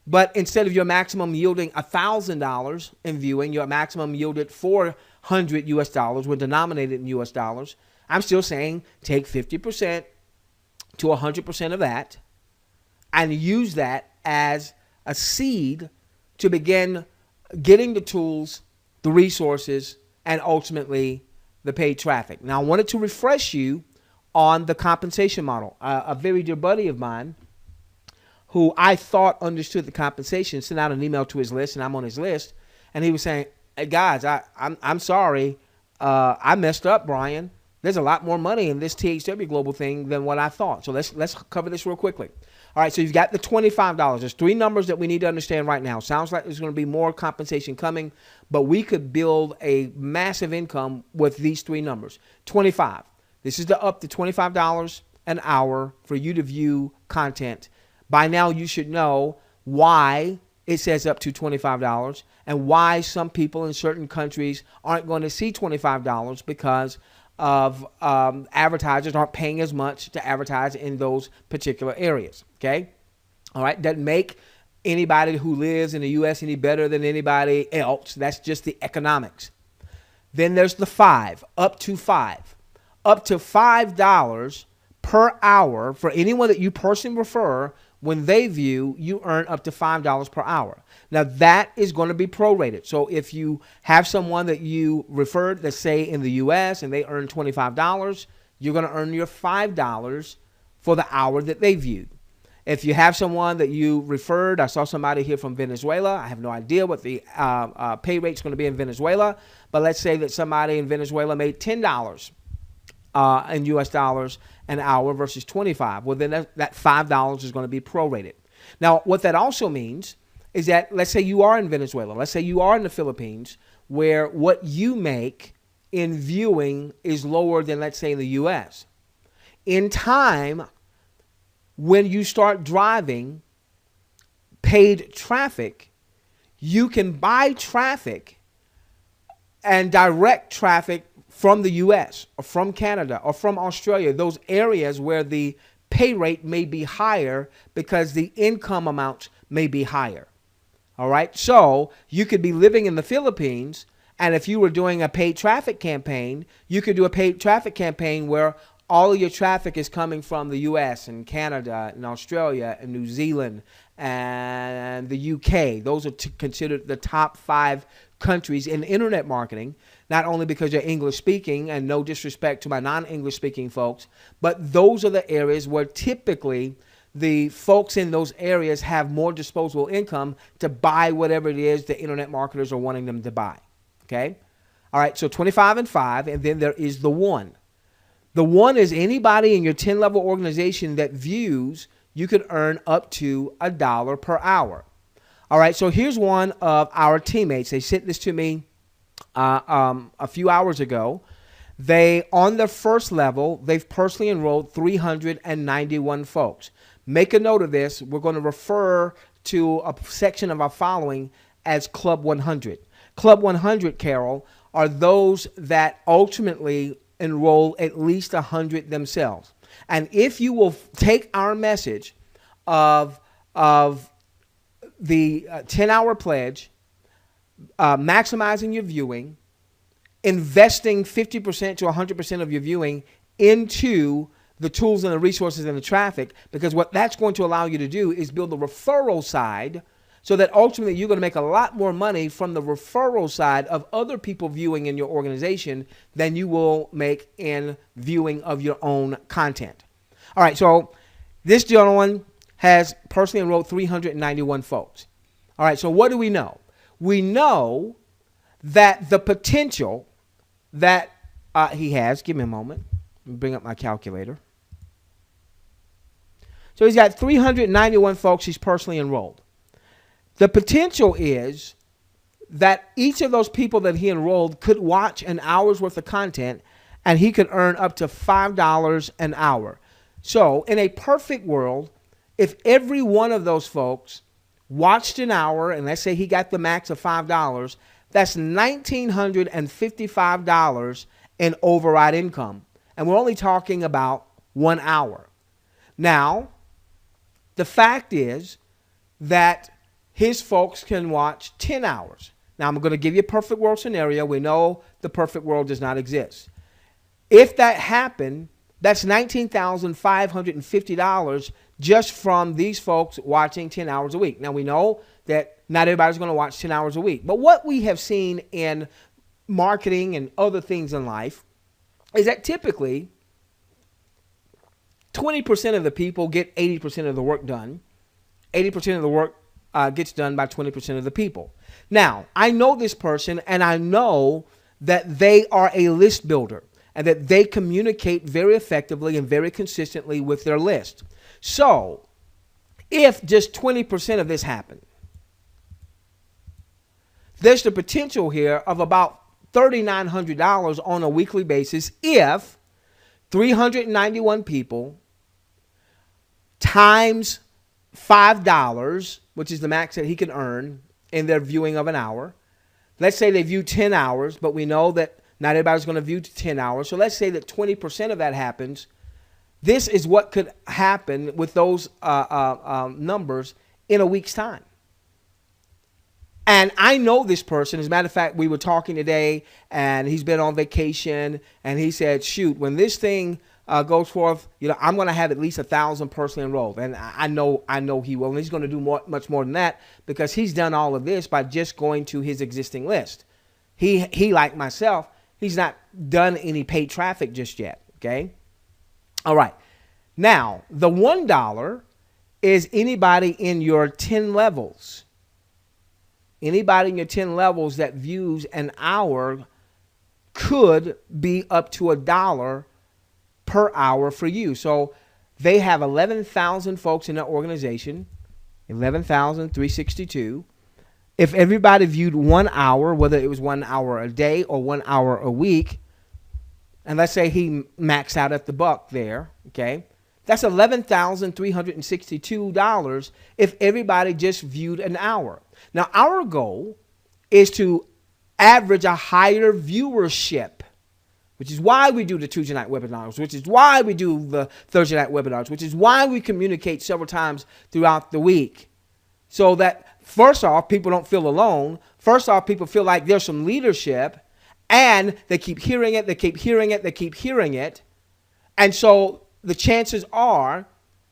but instead of your maximum yielding $1,000 in viewing, your maximum yielded $400 US when denominated in US dollars, I'm still saying take 50% to 100% of that and use that as a seed to begin getting the tools, the resources, and ultimately the paid traffic. Now, I wanted to refresh you on the compensation model. A very dear buddy of mine who I thought understood the compensation sent out an email to his list, and I'm on his list, and he was saying, hey guys, I'm sorry, I messed up, Brian. There's a lot more money in this THWGlobal thing than what I thought. So let's cover this real quickly. All right, so you've got the $25. There's three numbers that we need to understand right now. Sounds like there's going to be more compensation coming, but we could build a massive income with these three numbers. 25. This is the up to $25 an hour for you to view content. By now, you should know why it says up to $25 and why some people in certain countries aren't going to see $25 because of advertisers aren't paying as much to advertise in those particular areas. Okay. All right. Doesn't make anybody who lives in the U.S. any better than anybody else. That's just the economics. Then there's the 5, up to 5. Up to $5 per hour for anyone that you personally refer. When they view, you earn up to $5 per hour. Now, that is going to be prorated. So if you have someone that you referred, let's say in the U.S., and they earn $25, you're going to earn your $5 for the hour that they viewed. If you have someone that you referred, I saw somebody here from Venezuela. I have no idea what the pay rate is going to be in Venezuela. But let's say that somebody in Venezuela made $10 in U.S. dollars an hour versus 25. Well, then that $5 is going to be prorated. Now, what that also means is that let's say you are in Venezuela. Let's say you are in the Philippines where what you make in viewing is lower than, let's say, in the U.S. In time, when you start driving paid traffic, you can buy traffic and direct traffic from the U.S. or from Canada or from Australia, those areas where the pay rate may be higher because the income amounts may be higher. All right. So you could be living in the Philippines, and if you were doing a paid traffic campaign, you could do a paid traffic campaign where all of your traffic is coming from the U.S. and Canada and Australia and New Zealand and the U.K. Those are considered the top 5 countries in internet marketing, not only because you're English speaking, and no disrespect to my non-English speaking folks, but those are the areas where typically the folks in those areas have more disposable income to buy whatever it is the internet marketers are wanting them to buy. Okay. All right. So 25 and 5. And then there is the 1. The 1 is anybody in your 10 level organization that views, you could earn up to $1 per hour. All right. So here's one of our teammates. They sent this to me a few hours ago. They, on their first level, they've personally enrolled 391 folks. Make a note of this. We're going to refer to a section of our following as Club 100. Club 100, Carol, are those that ultimately enroll at least 100 themselves. And if you will take our message of the 10-hour pledge, maximizing your viewing, investing 50% to 100% of your viewing into the tools and the resources and the traffic, because what that's going to allow you to do is build the referral side so that ultimately you're going to make a lot more money from the referral side of other people viewing in your organization than you will make in viewing of your own content. All right, so this gentleman has personally enrolled 391 folks. All right, so what do we know? We know that the potential that he has, give me a moment, let me bring up my calculator. So he's got 391 folks he's personally enrolled. The potential is that each of those people that he enrolled could watch an hour's worth of content and he could earn up to $5 an hour. So in a perfect world, if every one of those folks watched an hour, and let's say he got the max of $5, that's $1,955 in override income. And we're only talking about 1 hour. Now, the fact is that his folks can watch 10 hours. Now, I'm going to give you a perfect world scenario. We know the perfect world does not exist. If that happened, that's $19,550 just from these folks watching 10 hours a week. Now, we know that not everybody's going to watch 10 hours a week. But what we have seen in marketing and other things in life is that typically 20% of the people get 80% of the work done. 80% of the work gets done by 20% of the people. Now, I know this person, and I know that they are a list builder and that they communicate very effectively and very consistently with their list. So, if just 20% of this happened, there's the potential here of about $3,900 on a weekly basis if 391 people times $5, which is the max that he can earn in their viewing of an hour. Let's say they view 10 hours, but we know that not everybody's going to view 10 hours. So let's say that 20% of that happens. This is what could happen with those numbers in a week's time. And I know this person. As a matter of fact, we were talking today, and he's been on vacation, and he said, shoot, when this thing goes forth, you know, I'm going to have at least 1,000 personally enrolled. And I know he will. And he's going to do much more than that because he's done all of this by just going to his existing list. He like myself, he's not done any paid traffic just yet, okay? All right. Now, the $1 is anybody in your 10 levels. Anybody in your 10 levels that views an hour could be up to $1 per hour for you. So they have 11,000 folks in their organization, 11,362. If everybody viewed 1 hour, whether it was 1 hour a day or 1 hour a week, and let's say he maxed out at the buck there, okay, that's $11,362 if everybody just viewed an hour. Now, our goal is to average a higher viewership, which is why we do the Tuesday night webinars, which is why we do the Thursday night webinars, which is why we communicate several times throughout the week. So that, first off, people don't feel alone. First off, people feel like there's some leadership, and they keep hearing it, they keep hearing it, they keep hearing it. And so the chances are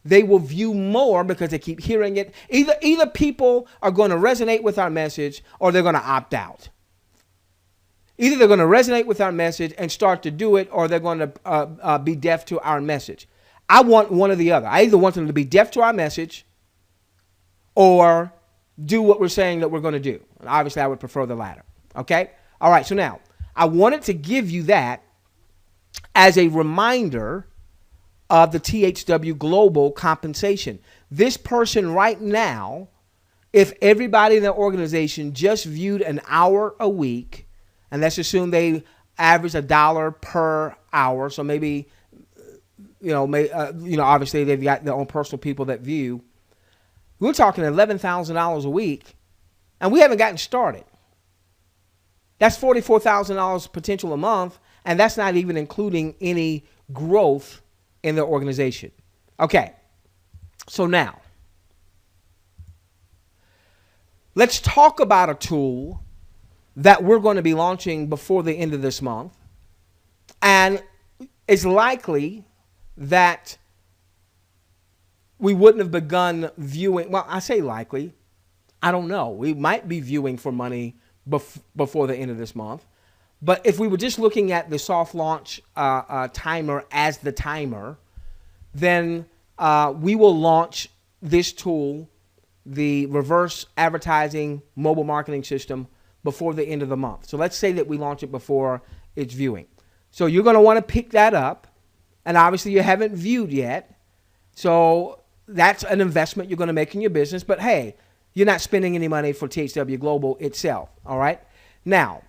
they will view more because they keep hearing it. Either people are going to resonate with our message or they're going to opt out. Either they're going to resonate with our message and start to do it, or they're going to be deaf to our message. I want one or the other. I either want them to be deaf to our message or do what we're saying that we're going to do. And obviously, I would prefer the latter. Okay? All right, so now, I wanted to give you that as a reminder of the THWGlobal compensation. This person right now, if everybody in their organization just viewed an hour a week, and let's assume they average $1 per hour, so maybe, obviously they've got their own personal people that view. We're talking $11,000 a week And we haven't gotten started. That's $44,000 potential a month, and that's not even including any growth in the organization. Okay, so now, let's talk about a tool that we're going to be launching before the end of this month. And it's likely that we wouldn't have begun viewing. Well, I say likely. I don't know. We might be viewing for money before the end of this month. But if we were just looking at the soft launch timer as the timer, then we will launch this tool, the reverse advertising mobile marketing system, before the end of the month. So let's say that we launch it before it's viewing. So you're going to want to pick that up. And obviously you haven't viewed yet. So that's an investment you're going to make in your business. But hey, you're not spending any money for THWGlobal itself. All right. Now,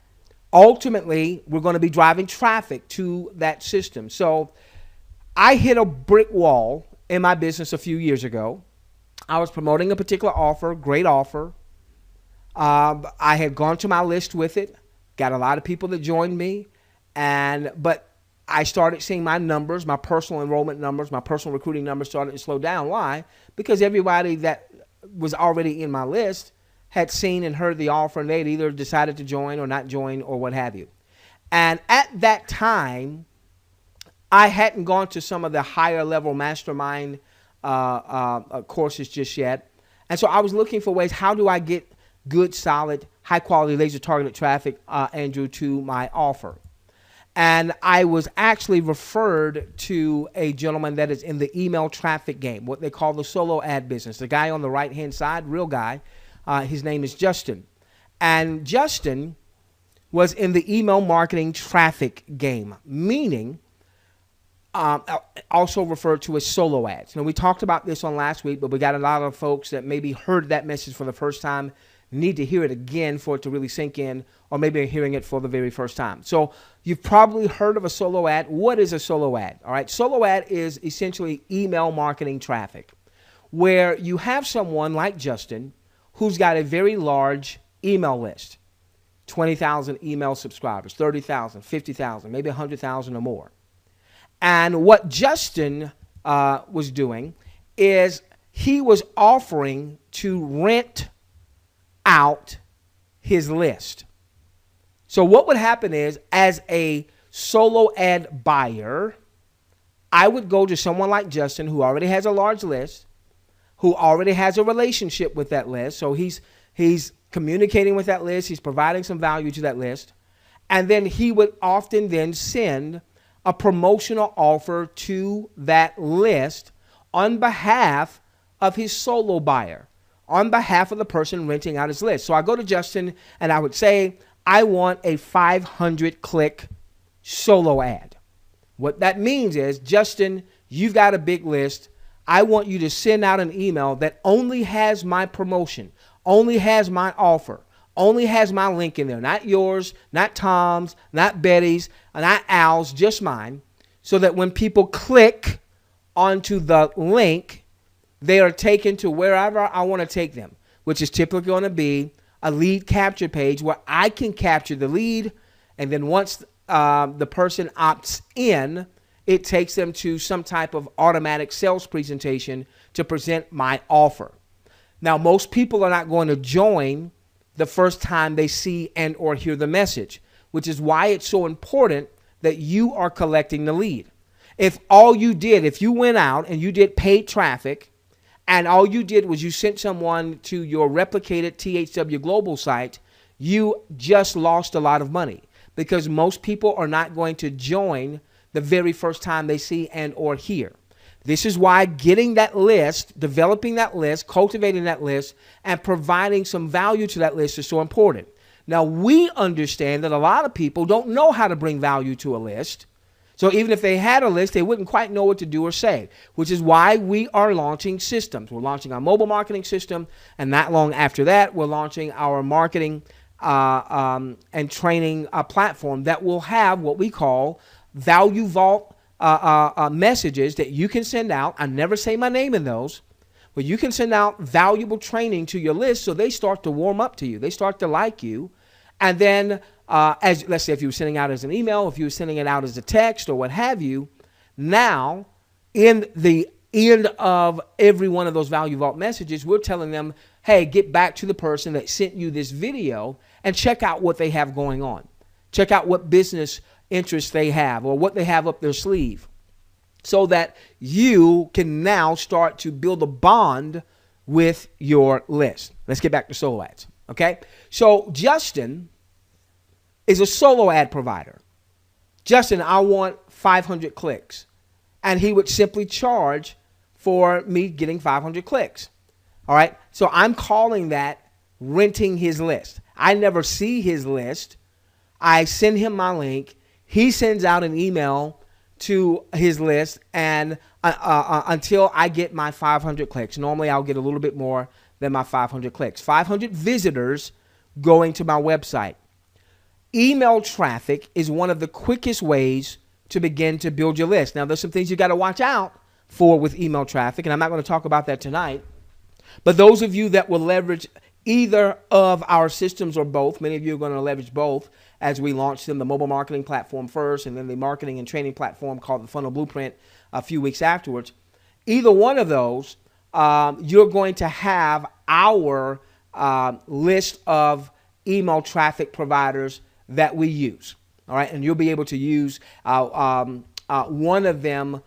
ultimately, we're going to be driving traffic to that system. So I hit a brick wall in my business a few years ago. I was promoting a particular offer, great offer. I had gone to my list with it, got a lot of people that joined me, but I started seeing my numbers, my personal enrollment numbers, my personal recruiting numbers started to slow down. Why? Because everybody that was already in my list had seen and heard the offer, and they'd either decided to join or not join or what have you. And at that time, I hadn't gone to some of the higher level mastermind courses just yet. And so I was looking for ways, how do I get good, solid, high quality, laser targeted traffic, Andrew, to my offer? And I was actually referred to a gentleman that is in the email traffic game, what they call the solo ad business. The guy on the right-hand side, real guy, his name is Justin. And Justin was in the email marketing traffic game, meaning also referred to as solo ads. Now, we talked about this on last week, but we got a lot of folks that maybe heard that message for the first time, need to hear it again for it to really sink in, or maybe hearing it for the very first time. So you've probably heard of a solo ad. What is a solo ad? All right, solo ad is essentially email marketing traffic, where you have someone like Justin who's got a very large email list, 20,000 email subscribers, 30,000, 50,000, maybe 100,000 or more. And what Justin was doing is he was offering to rent out his list. So what would happen is, as a solo ad buyer, I would go to someone like Justin who already has a large list, who already has a relationship with that list. So he's communicating with that list. He's providing some value to that list. And then he would often then send a promotional offer to that list on behalf of his solo buyer, on behalf of the person renting out his list. So I go to Justin and I would say, I want a 500-click solo ad. What that means is, Justin, you've got a big list. I want you to send out an email that only has my promotion, only has my offer, only has my link in there, not yours, not Tom's, not Betty's, not Al's, just mine, so that when people click onto the link, they are taken to wherever I want to take them, which is typically going to be a lead capture page where I can capture the lead, and then once the person opts in, it takes them to some type of automatic sales presentation to present my offer. Now, most people are not going to join the first time they see and or hear the message, which is why it's so important that you are collecting the lead. If you went out and you did paid traffic, and all you did was you sent someone to your replicated THWGlobal site, you just lost a lot of money, because most people are not going to join the very first time they see and or hear. This is why getting that list, developing that list, cultivating that list, and providing some value to that list is so important. Now, we understand that a lot of people don't know how to bring value to a list. So even if they had a list, they wouldn't quite know what to do or say, which is why we are launching systems. We're launching our mobile marketing system, and not long after that, we're launching our marketing and training platform that will have what we call Value Vault messages that you can send out. I never say my name in those, Well, you can send out valuable training to your list so they start to warm up to you. They start to like you. And then, as let's say if you were sending out as an email, if you were sending it out as a text or what have you, now in the end of every one of those Value Vault messages, we're telling them, hey, get back to the person that sent you this video and check out what they have going on. Check out what business interests they have or what they have up their sleeve, so that you can now start to build a bond with your list. Let's get back to solo ads, okay? So Justin is a solo ad provider. Justin, I want 500 clicks. And he would simply charge for me getting 500 clicks. All right? So I'm calling that renting his list. I never see his list. I send him my link. He sends out an email to his list, and until I get my 500 clicks. Normally I'll get a little bit more than my 500 clicks. 500 visitors going to my website. Email traffic is one of the quickest ways to begin to build your list. Now, there's some things you got to watch out for with email traffic, and I'm not going to talk about that tonight. But those of you that will leverage either of our systems or both, many of you are going to leverage both as we launch them, the mobile marketing platform first and then the marketing and training platform called the Funnel Blueprint a few weeks afterwards. Either one of those, you're going to have our list of email traffic providers that we use. All right, and you'll be able to use one of them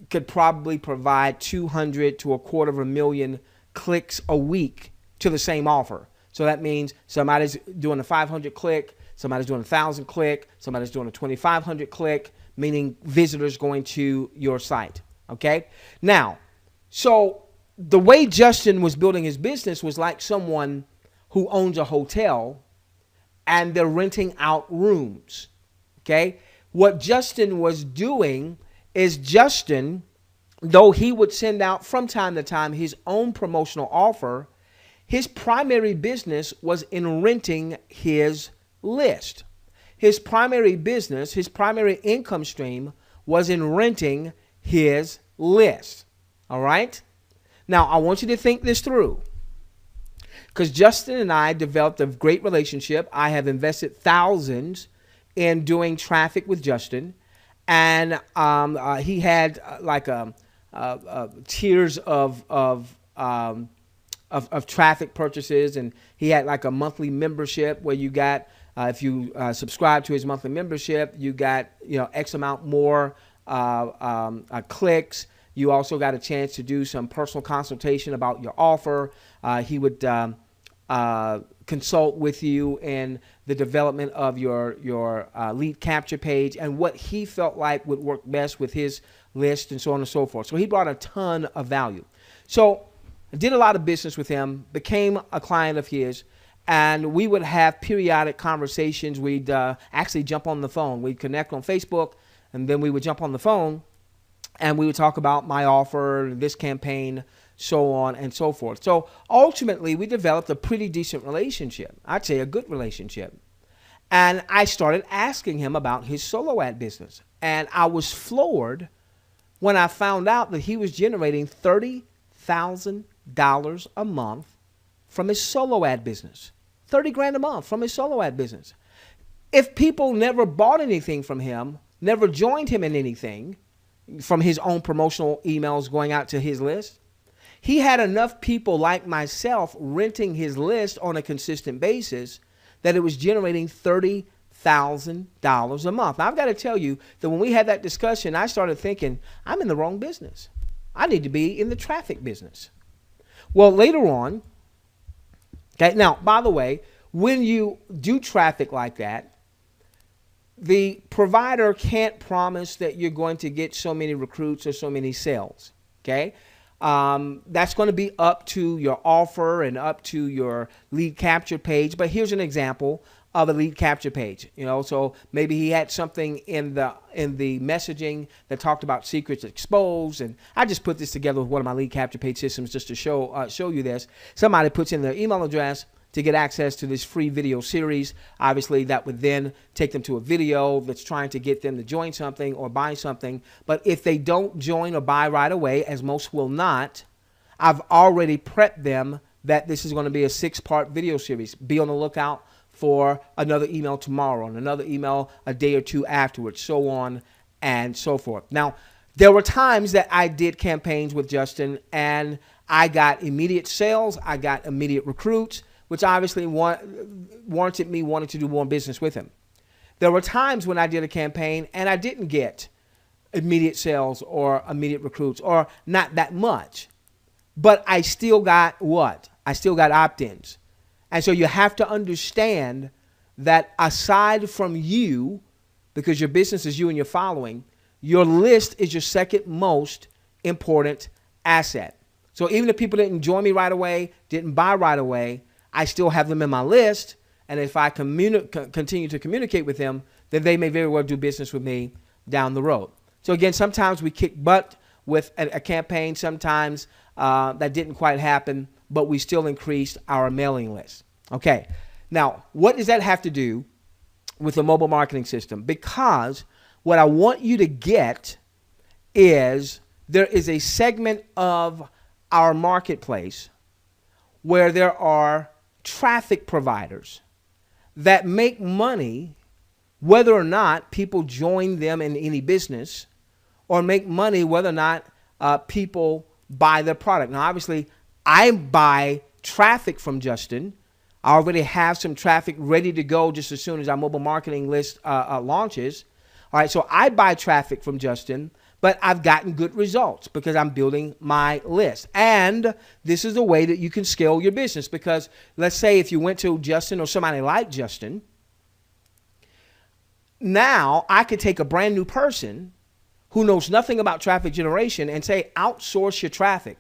could probably provide 200 to 250,000 clicks a week to the same offer. So that means somebody's doing a 500 click, somebody's doing 1,000 click, somebody's doing a 2,500 click, meaning visitors going to your site. Okay. Now, so the way Justin was building his business was like someone who owns a hotel and they're renting out rooms. Okay. What Justin was doing is Justin, though he would send out from time to time his own promotional offer, his primary business was in renting his list. His primary business, his primary income stream was in renting his list. All right. Now, I want you to think this through, because Justin and I developed a great relationship. I have invested thousands in doing traffic with Justin, and he had like tiers of traffic purchases, and he had like a monthly membership where you got if you subscribe to his monthly membership, you got X amount more clicks. You also got a chance to do some personal consultation about your offer. He would consult with you in the development of your lead capture page and what he felt like would work best with his list and so on and so forth. So he brought a ton of value. So I did a lot of business with him, became a client of his, and we would have periodic conversations. We'd actually jump on the phone. We'd connect on Facebook, and then we would jump on the phone, and we would talk about my offer, this campaign, so on and so forth. So ultimately, we developed a pretty decent relationship. I'd say a good relationship. And I started asking him about his solo ad business. And I was floored when I found out that he was generating $30,000 a month from his solo ad business. 30 grand a month from his solo ad business. If people never bought anything from him, never joined him in anything from his own promotional emails going out to his list, he had enough people like myself renting his list on a consistent basis that it was generating $30,000 a month. Now, I've got to tell you that when we had that discussion, I started thinking, I'm in the wrong business. I need to be in the traffic business. Well, later on, okay, now, by the way, when you do traffic like that, the provider can't promise that you're going to get so many recruits or so many sales, okay? That's going to be up to your offer and up to your lead capture page. But here's an example of a lead capture page. So maybe he had something in the messaging that talked about secrets exposed, and I just put this together with one of my lead capture page systems just to show you this. Somebody puts in their email address to get access to this free video series. Obviously, that would then take them to a video that's trying to get them to join something or buy something. But if they don't join or buy right away, as most will not, I've already prepped them that this is going to be a 6-part video series. Be on the lookout for another email tomorrow and another email a day or two afterwards, so on and so forth. Now, there were times that I did campaigns with Justin and I got immediate sales, I got immediate recruits, which obviously warranted me wanting to do more business with him. There were times when I did a campaign and I didn't get immediate sales or immediate recruits, or not that much, but I still got what? I still got opt-ins. And so you have to understand that aside from you, because your business is you and your following, your list is your second most important asset. So even if people didn't join me right away, didn't buy right away, I still have them in my list. And if I continue to communicate with them, then they may very well do business with me down the road. So again, sometimes we kick butt with a campaign. Sometimes that didn't quite happen, but we still increased our mailing list. Okay. Now, what does that have to do with the mobile marketing system? Because what I want you to get is there is a segment of our marketplace where there are traffic providers that make money whether or not people join them in any business, or make money whether or not people buy their product. Now, obviously, I buy traffic from Justin. I already have some traffic ready to go just as soon as our mobile marketing list launches. All right, so I buy traffic from Justin, but I've gotten good results because I'm building my list. And this is a way that you can scale your business, because let's say if you went to Justin or somebody like Justin, now I could take a brand new person who knows nothing about traffic generation and say, outsource your traffic.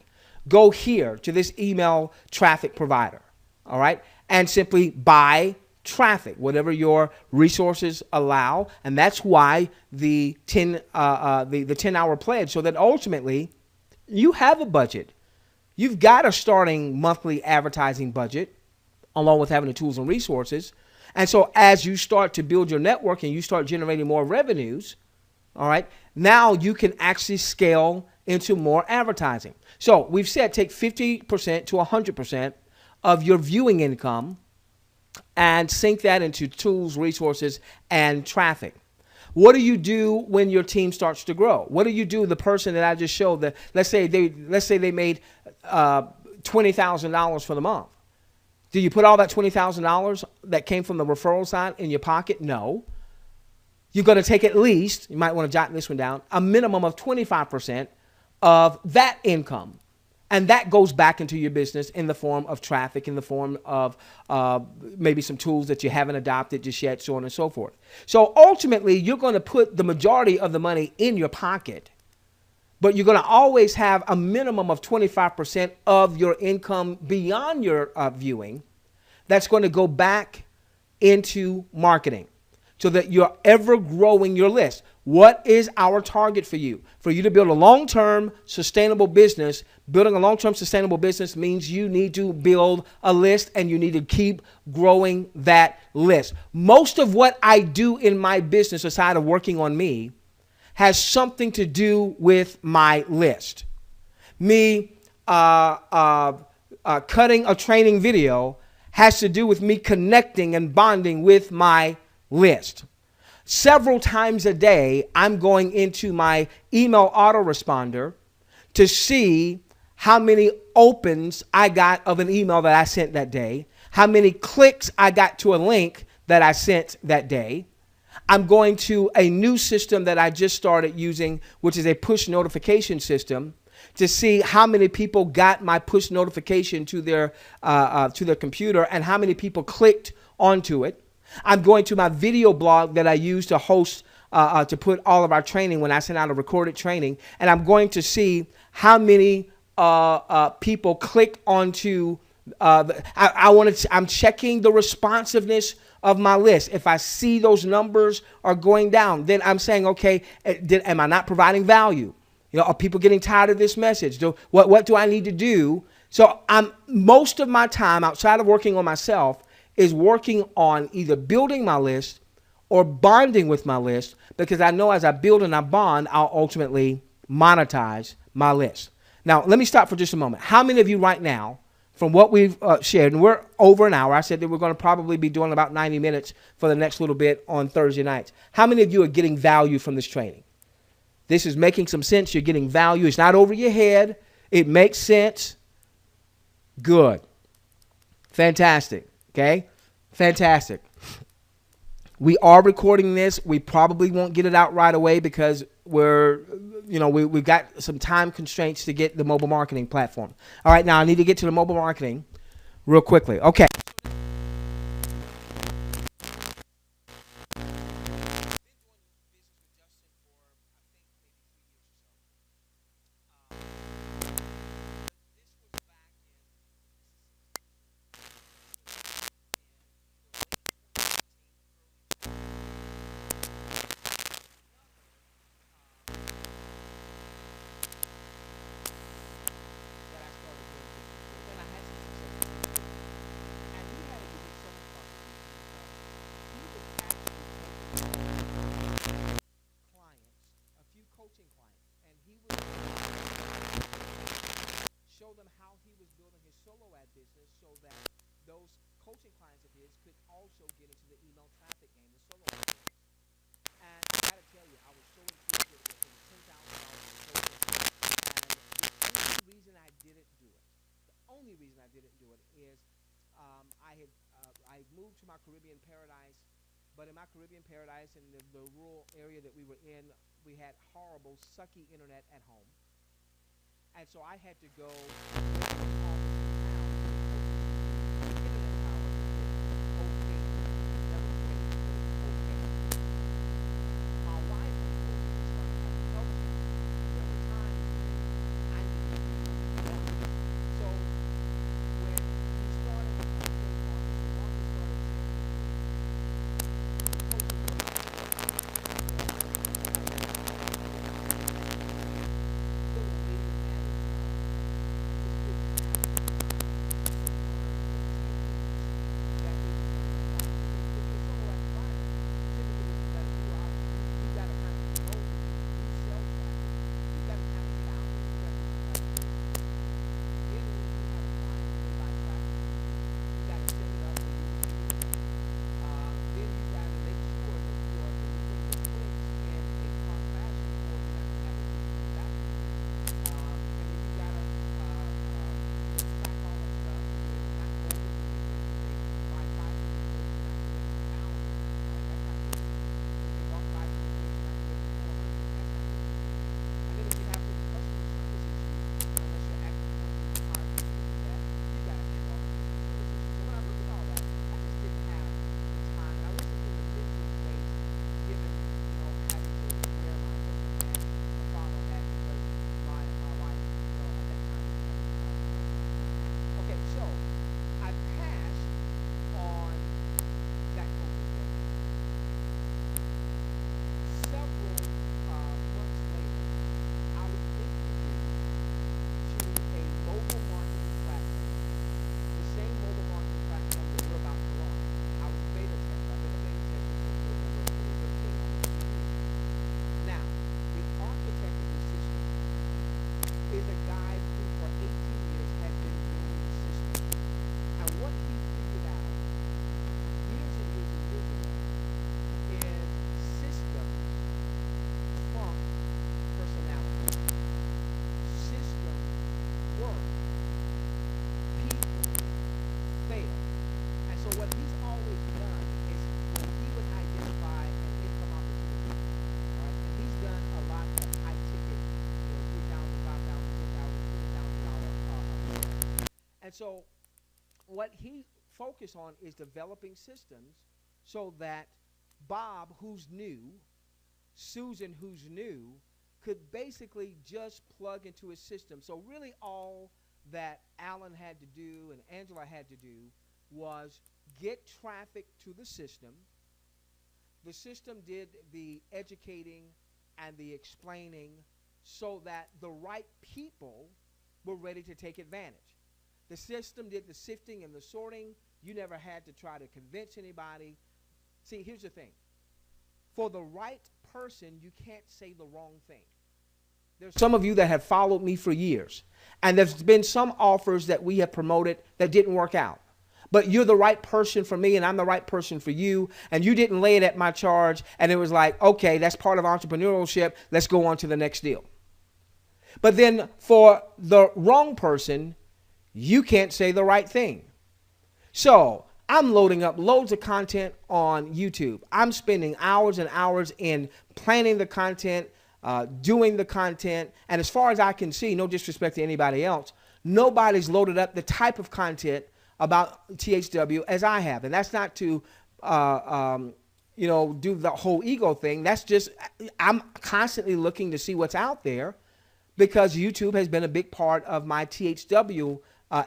Go here to this email traffic provider, all right, and simply buy traffic, whatever your resources allow. And that's why the 10-hour pledge, so that ultimately you have a budget. You've got a starting monthly advertising budget along with having the tools and resources. And so as you start to build your network and you start generating more revenues, all right, now you can actually scale into more advertising. So we've said take 50% to 100% of your viewing income and sink that into tools, resources, and traffic. What do you do when your team starts to grow? What do you do? The person that I just showed, that let's say they made $20,000 for the month. Do you put all that $20,000 that came from the referral side in your pocket? No. You're going to take at least, you might want to jot this one down, a minimum of 25% of that income. And that goes back into your business in the form of traffic, in the form of maybe some tools that you haven't adopted just yet, so on and so forth. So ultimately, you're going to put the majority of the money in your pocket, but you're going to always have a minimum of 25% of your income beyond your viewing that's going to go back into marketing, so that you're ever growing your list. What is our target for you? For you to build a long-term sustainable business. Building a long-term sustainable business means you need to build a list and you need to keep growing that list. Most of what I do in my business, aside of working on me, has something to do with my list. Me cutting a training video has to do with me connecting and bonding with my list. Several times a day, I'm going into my email autoresponder to see how many opens I got of an email that I sent that day, how many clicks I got to a link that I sent that day. I'm going to a new system that I just started using, which is a push notification system, to see how many people got my push notification to their computer and how many people clicked onto it. I'm going to my video blog that I use to host, to put all of our training when I send out a recorded training. And I'm going to see how many people clicked onto, I'm checking the responsiveness of my list. If I see those numbers are going down, then I'm saying, okay, am I not providing value? You know, are people getting tired of this message? What do I need to do? So most of my time outside of working on myself is working on either building my list or bonding with my list, because I know as I build and I bond, I'll ultimately monetize my list. Now, let me stop for just a moment. How many of you right now, from what we've shared, and we're over an hour. I said that we're going to probably be doing about 90 minutes for the next little bit on Thursday nights. How many of you are getting value from this training? This is making some sense. You're getting value. It's not over your head. It makes sense. Good. Fantastic. Okay? Fantastic. We are recording this. We probably won't get it out right away because we've got some time constraints to get the mobile marketing platform. All right, now I need to get to the mobile marketing real quickly. Okay. Show them how he was building his solo ad business so that those coaching clients of his could also get into the email traffic game, the solo ad business. And I got to tell you, I was so intrigued with it. It was $10,000 in coaching. And the only reason I didn't do it, is I moved to my Caribbean paradise, but in my Caribbean paradise in the rural area that we were in, we had horrible, sucky internet at home. And so I had to go And so what he focused on is developing systems so that Bob, who's new, Susan, who's new, could basically just plug into his system. So really all that Alan had to do and Angela had to do was get traffic to the system. The system did the educating and the explaining so that the right people were ready to take advantage. The system did the sifting and the sorting. You never had to try to convince anybody. See, here's the thing. For the right person, you can't say the wrong thing. There's some of you that have followed me for years, and there's been some offers that we have promoted that didn't work out. But you're the right person for me, and I'm the right person for you, and you didn't lay it at my charge, and it was like, okay, that's part of entrepreneurship. Let's go on to the next deal. But then for the wrong person, you can't say the right thing. So I'm loading up loads of content on YouTube. I'm spending hours and hours in planning the content, doing the content. And as far as I can see, no disrespect to anybody else, nobody's loaded up the type of content about THW as I have. And that's not to, you know, do the whole ego thing. That's just, I'm constantly looking to see what's out there because YouTube has been a big part of my THW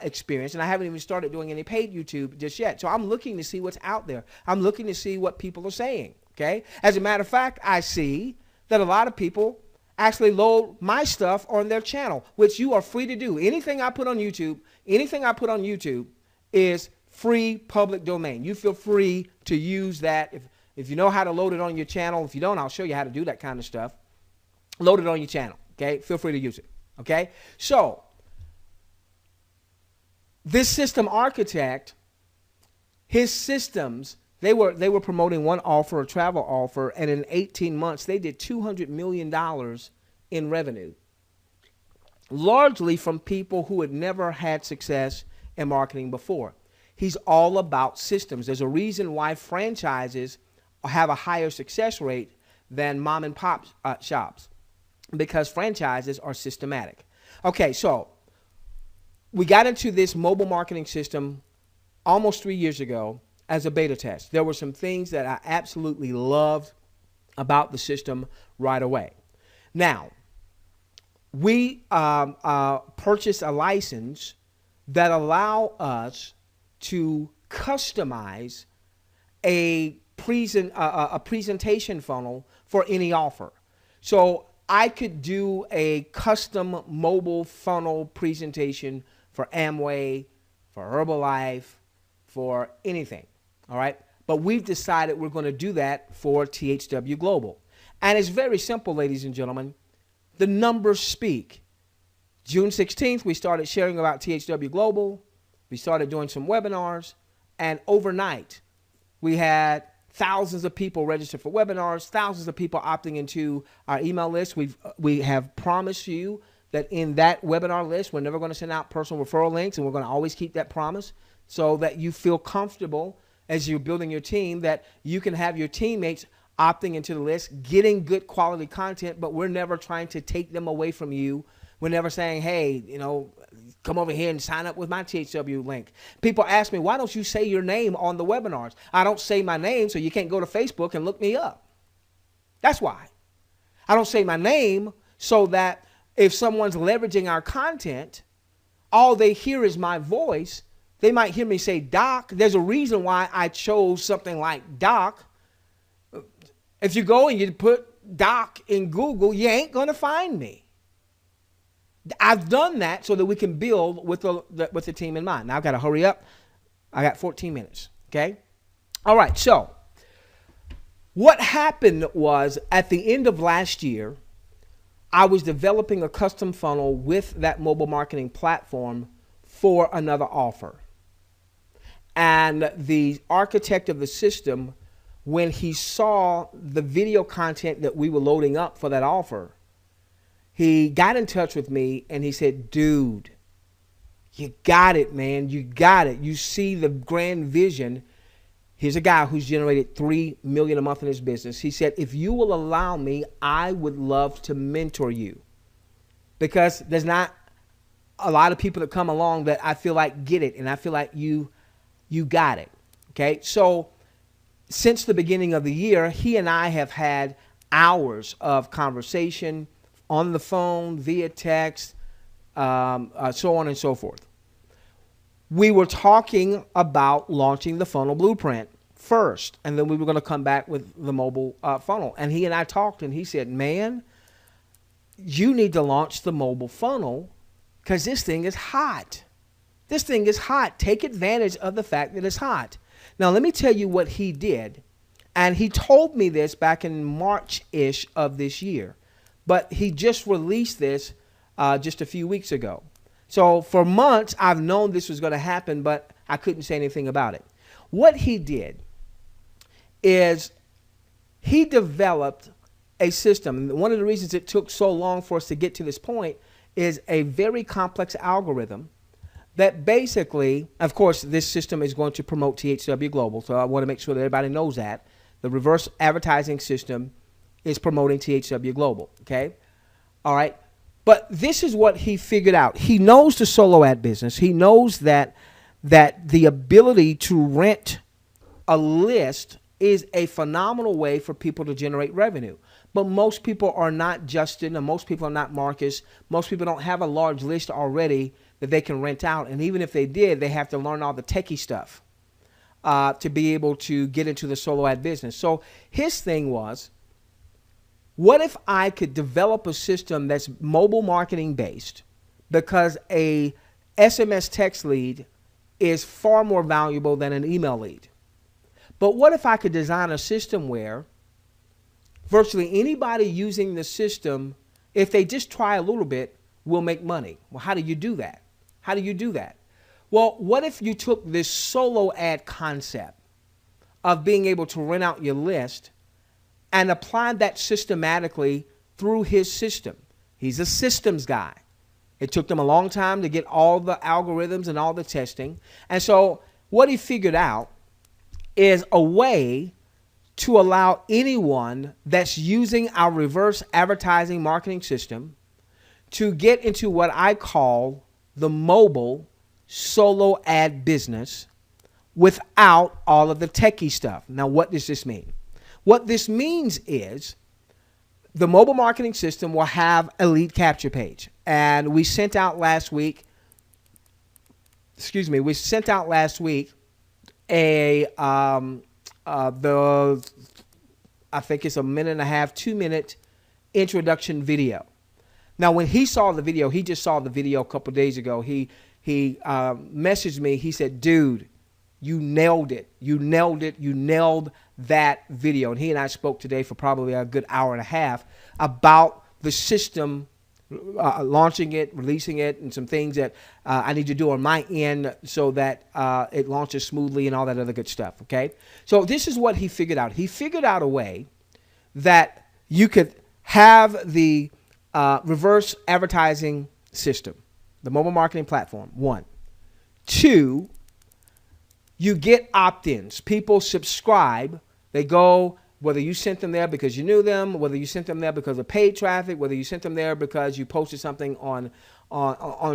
experience. And I haven't even started doing any paid YouTube just yet. So I'm looking to see what's out there. I'm looking to see what people are saying. Okay. As a matter of fact, I see that a lot of people actually load my stuff on their channel, which you are free to do. Anything I put on YouTube is free public domain. You feel free to use that. If you know how to load it on your channel, if you don't, I'll show you how to do that kind of stuff. Load it on your channel, okay? Feel free to use it, okay? So, this system architect, his systems, they were promoting one offer, a travel offer, and in 18 months, they did $200 million in revenue, largely from people who had never had success in marketing before. He's all about systems. There's a reason why franchises have a higher success rate than mom and pop shops, because franchises are systematic. Okay, so we got into this mobile marketing system almost 3 years ago as a beta test. There were some things that I absolutely loved about the system right away. Now, we purchased a license that allow us to customize a presentation funnel for any offer. So I could do a custom mobile funnel presentation for Amway, for Herbalife, for anything, all right? But we've decided we're going to do that for THWGlobal. And it's very simple, ladies and gentlemen. The numbers speak. June 16th, we started sharing about THWGlobal. We started doing some webinars. And overnight, we had thousands of people registered for webinars, thousands of people opting into our email list. We have promised you that in that webinar list, we're never going to send out personal referral links, and we're going to always keep that promise so that you feel comfortable as you're building your team, that you can have your teammates opting into the list, getting good quality content, but we're never trying to take them away from you. We're never saying, hey, you know, come over here and sign up with my THW link. People ask me, why don't you say your name on the webinars? I don't say my name, so you can't go to Facebook and look me up. That's why. I don't say my name so that if someone's leveraging our content, all they hear is my voice. They might hear me say Doc. There's a reason why I chose something like Doc. If you go and you put Doc in Google, you ain't going to find me. I've done that so that we can build with the team in mind. Now I've got to hurry up. I got 14 minutes, okay? All right, so what happened was at the end of last year, I was developing a custom funnel with that mobile marketing platform for another offer. And the architect of the system, when he saw the video content that we were loading up for that offer, he got in touch with me and he said, dude, you got it, man. You got it. You see the grand vision. Here's a guy who's generated $3 million a month in his business. He said, if you will allow me, I would love to mentor you, because there's not a lot of people that come along that I feel like get it. And I feel like you got it. Okay. So since the beginning of the year, he and I have had hours of conversation on the phone, via text, so on and so forth. We were talking about launching the funnel blueprint first, and then we were going to come back with the mobile funnel. And he and I talked, and he said, man, you need to launch the mobile funnel because this thing is hot. This thing is hot. Take advantage of the fact that it's hot. Now, let me tell you what he did. And he told me this back in March-ish of this year. but he just released this just a few weeks ago. So for months, I've known this was going to happen, but I couldn't say anything about it. What he did is he developed a system. One of the reasons it took so long for us to get to this point is a very complex algorithm that basically, of course, this system is going to promote THWGlobal. So I want to make sure that everybody knows that. The reverse advertising system is promoting THWGlobal, okay? All right. But this is what he figured out. He knows the solo ad business. He knows that the ability to rent a list is a phenomenal way for people to generate revenue. But most people are not Justin, and most people are not Marcus. Most people don't have a large list already that they can rent out. And even if they did, they have to learn all the techie stuff to be able to get into the solo ad business. So his thing was, what if I could develop a system that's mobile marketing based, because a SMS text lead is far more valuable than an email lead. But what if I could design a system where virtually anybody using the system, if they just try a little bit, will make money? Well, how do you do that? How do you do that? Well, what if you took this solo ad concept of being able to rent out your list and applied that systematically through his system? He's a systems guy. It took them a long time to get all the algorithms and all the testing. And so what he figured out is a way to allow anyone that's using our reverse advertising marketing system to get into what I call the mobile solo ad business without all of the techie stuff. Now, what does this mean? What this means is the mobile marketing system will have a lead capture page. And we sent out last week, I think it's a minute and a half, 2 minute introduction video. Now, when he saw the video, he just saw the video a couple days ago. He messaged me. He said, dude, you nailed it. You nailed it. You nailed that video. And he and I spoke today for probably a good hour and a half about the system, launching it, releasing it, and some things that I need to do on my end so that it launches smoothly and all that other good stuff, okay? So this is what he figured out. He figured out a way that you could have the reverse advertising system, the mobile marketing platform, 1. 2, you get opt-ins. People subscribe. They go, whether you sent them there because you knew them, whether you sent them there because of paid traffic, whether you sent them there because you posted something on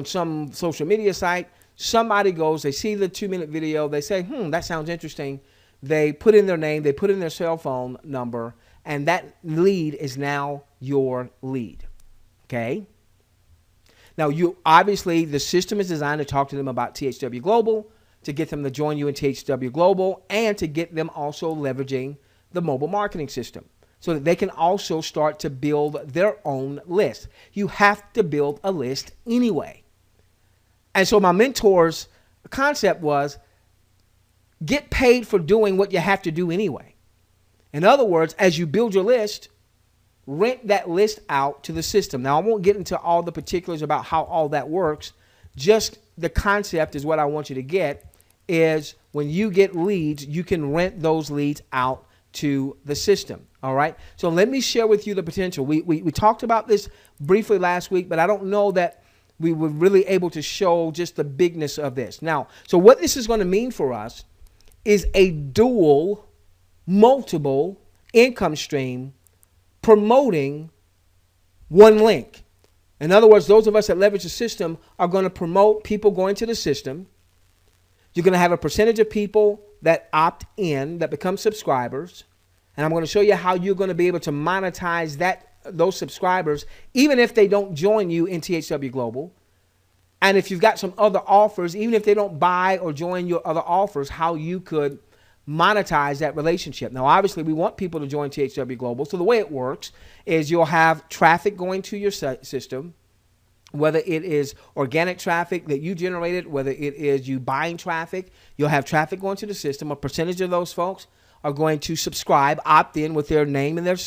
some social media site. Somebody goes, they see the 2-minute video, they say, that sounds interesting. They put in their name, they put in their cell phone number, and that lead is now your lead, okay? Now, obviously, the system is designed to talk to them about THWGlobal, to get them to join you in THWGlobal, and to get them also leveraging the mobile marketing system so that they can also start to build their own list. You have to build a list anyway. And so my mentor's concept was get paid for doing what you have to do anyway. In other words, as you build your list, rent that list out to the system. Now, I won't get into all the particulars about how all that works. Just the concept is what I want you to get, is when you get leads, you can rent those leads out to the system. All right. So let me share with you the potential. We talked about this briefly last week, but I don't know that we were really able to show just the bigness of this. Now, so what this is going to mean for us is a dual, multiple income stream promoting one link. In other words, those of us that leverage the system are going to promote people going to the system. You're going to have a percentage of people that opt in, that become subscribers. And I'm going to show you how you're going to be able to monetize those subscribers, even if they don't join you in THWGlobal. And if you've got some other offers, even if they don't buy or join your other offers, how you could monetize that relationship. Now, obviously, we want people to join THWGlobal. So the way it works is you'll have traffic going to your system, whether it is organic traffic that you generated, whether it is you buying traffic. You'll have traffic going to the system. A percentage of those folks are going to subscribe, opt in with their name and their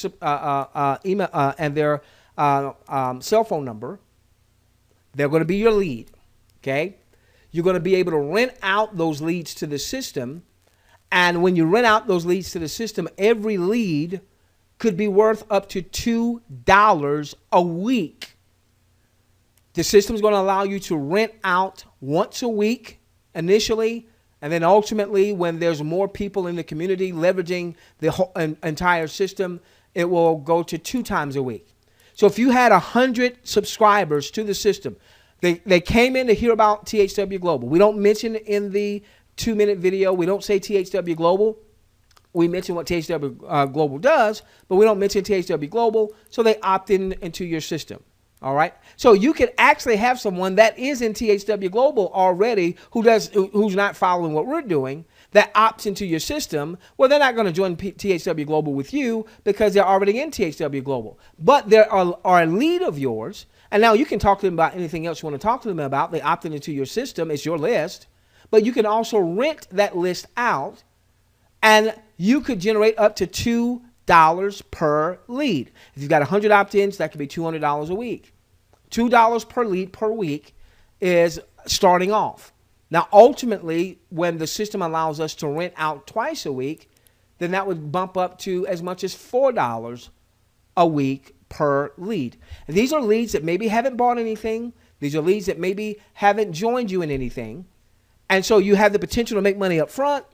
email and their cell phone number. They're going to be your lead. Okay. You're going to be able to rent out those leads to the system. And when you rent out those leads to the system, every lead could be worth up to $2 a week. The system is going to allow you to rent out once a week initially, and then ultimately when there's more people in the community leveraging the whole entire system, it will go to 2 times a week. So if you had 100 subscribers to the system, they came in to hear about THW Global. We don't mention in the 2-minute video, we don't say THW Global. We mention what THW Global does, but we don't mention THW Global, so they opt into your system. All right. So you could actually have someone that is in THW Global already who's not following what we're doing, that opts into your system. Well, they're not going to join THW Global with you because they're already in THW Global. But they are a lead of yours. And now you can talk to them about anything else you want to talk to them about. They opted into your system. It's your list. But you can also rent that list out, and you could generate up to $2 per lead. If you've got 100 opt-ins, that could be $200 a week. $2 per lead per week is starting off. Now, ultimately, when the system allows us to rent out twice a week, then that would bump up to as much as $4 a week per lead. And these are leads that maybe haven't bought anything. These are leads that maybe haven't joined you in anything. And so you have the potential to make money up front,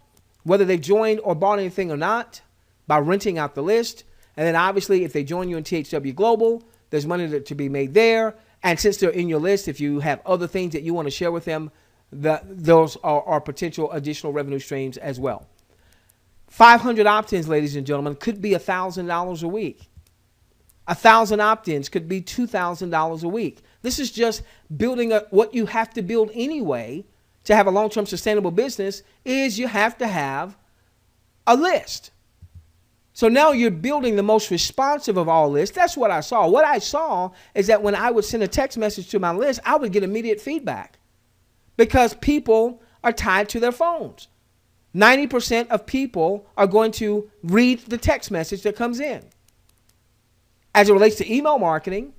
whether they've joined or bought anything or not, by renting out the list. And then obviously, if they join you in THW Global, there's money to be made there. And since they're in your list, if you have other things that you want to share with them, those are potential additional revenue streams as well. 500 opt-ins, ladies and gentlemen, could be $1,000 a week. 1,000 opt-ins could be $2,000 a week. This is just building what you have to build anyway to have a long-term sustainable business. Is you have to have a list. So now you're building the most responsive of all lists. That's what I saw. What I saw is that when I would send a text message to my list, I would get immediate feedback because people are tied to their phones. 90% of people are going to read the text message that comes in. As it relates to email marketing,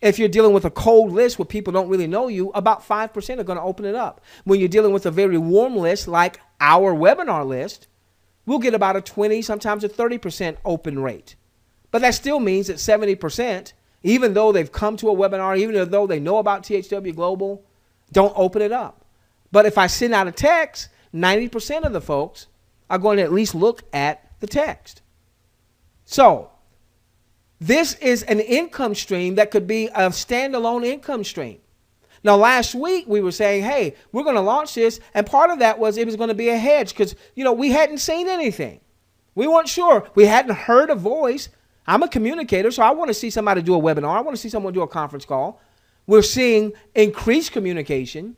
if you're dealing with a cold list where people don't really know you, about 5% are going to open it up. When you're dealing with a very warm list like our webinar list, we'll get about a 20, sometimes a 30% open rate. But that still means that 70%, even though they've come to a webinar, even though they know about THW Global, don't open it up. But if I send out a text, 90% of the folks are going to at least look at the text. So this is an income stream that could be a standalone income stream. Now, last week we were saying, hey, we're going to launch this. And part of that was it was going to be a hedge because, we hadn't seen anything. We weren't sure. We hadn't heard a voice. I'm a communicator, so I want to see somebody do a webinar. I want to see someone do a conference call. We're seeing increased communication.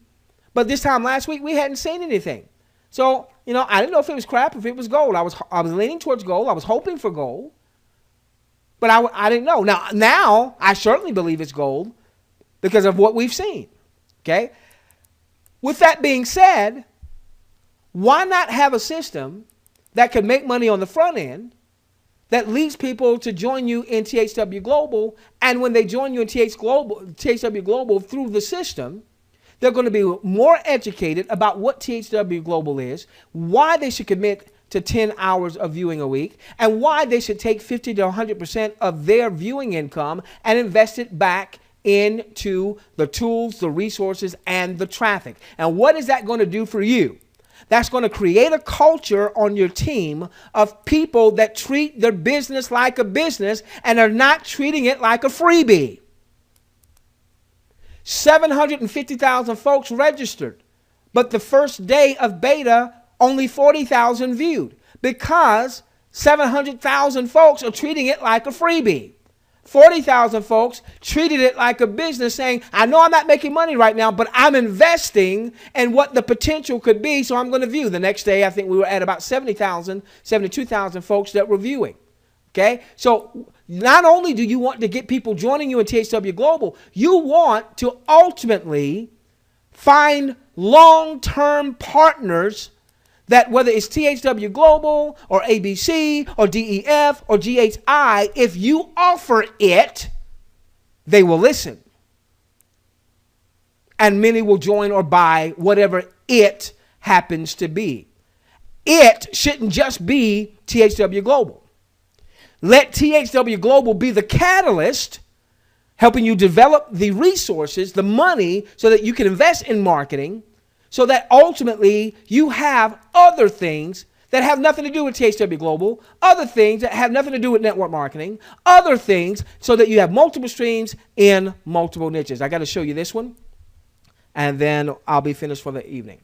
But this time last week, we hadn't seen anything. So, I didn't know if it was crap, if it was gold. I was leaning towards gold. I was hoping for gold. But I didn't know. Now I certainly believe it's gold because of what we've seen. Okay. With that being said, why not have a system that can make money on the front end that leads people to join you in THW Global? And when they join you in THW Global through the system, they're going to be more educated about what THW Global is, why they should commit to 10 hours of viewing a week, and why they should take 50 to 100% of their viewing income and invest it back into the tools, the resources, and the traffic. And what is that going to do for you? That's going to create a culture on your team of people that treat their business like a business and are not treating it like a freebie. 750,000 folks registered, but the first day of beta, only 40,000 viewed because 700,000 folks are treating it like a freebie. 40,000 folks treated it like a business, saying, I know I'm not making money right now, but I'm investing in what the potential could be, so I'm going to view. The next day, I think we were at about 70,000, 72,000 folks that were viewing. Okay? So not only do you want to get people joining you in THW Global, you want to ultimately find long-term partners that, whether it's THW Global or ABC or DEF or GHI, if you offer it, they will listen. And many will join or buy whatever it happens to be. It shouldn't just be THW Global. Let THW Global be the catalyst helping you develop the resources, the money, so that you can invest in marketing, so that ultimately you have other things that have nothing to do with THW Global, other things that have nothing to do with network marketing, other things so that you have multiple streams in multiple niches. I got to show you this one, and then I'll be finished for the evening.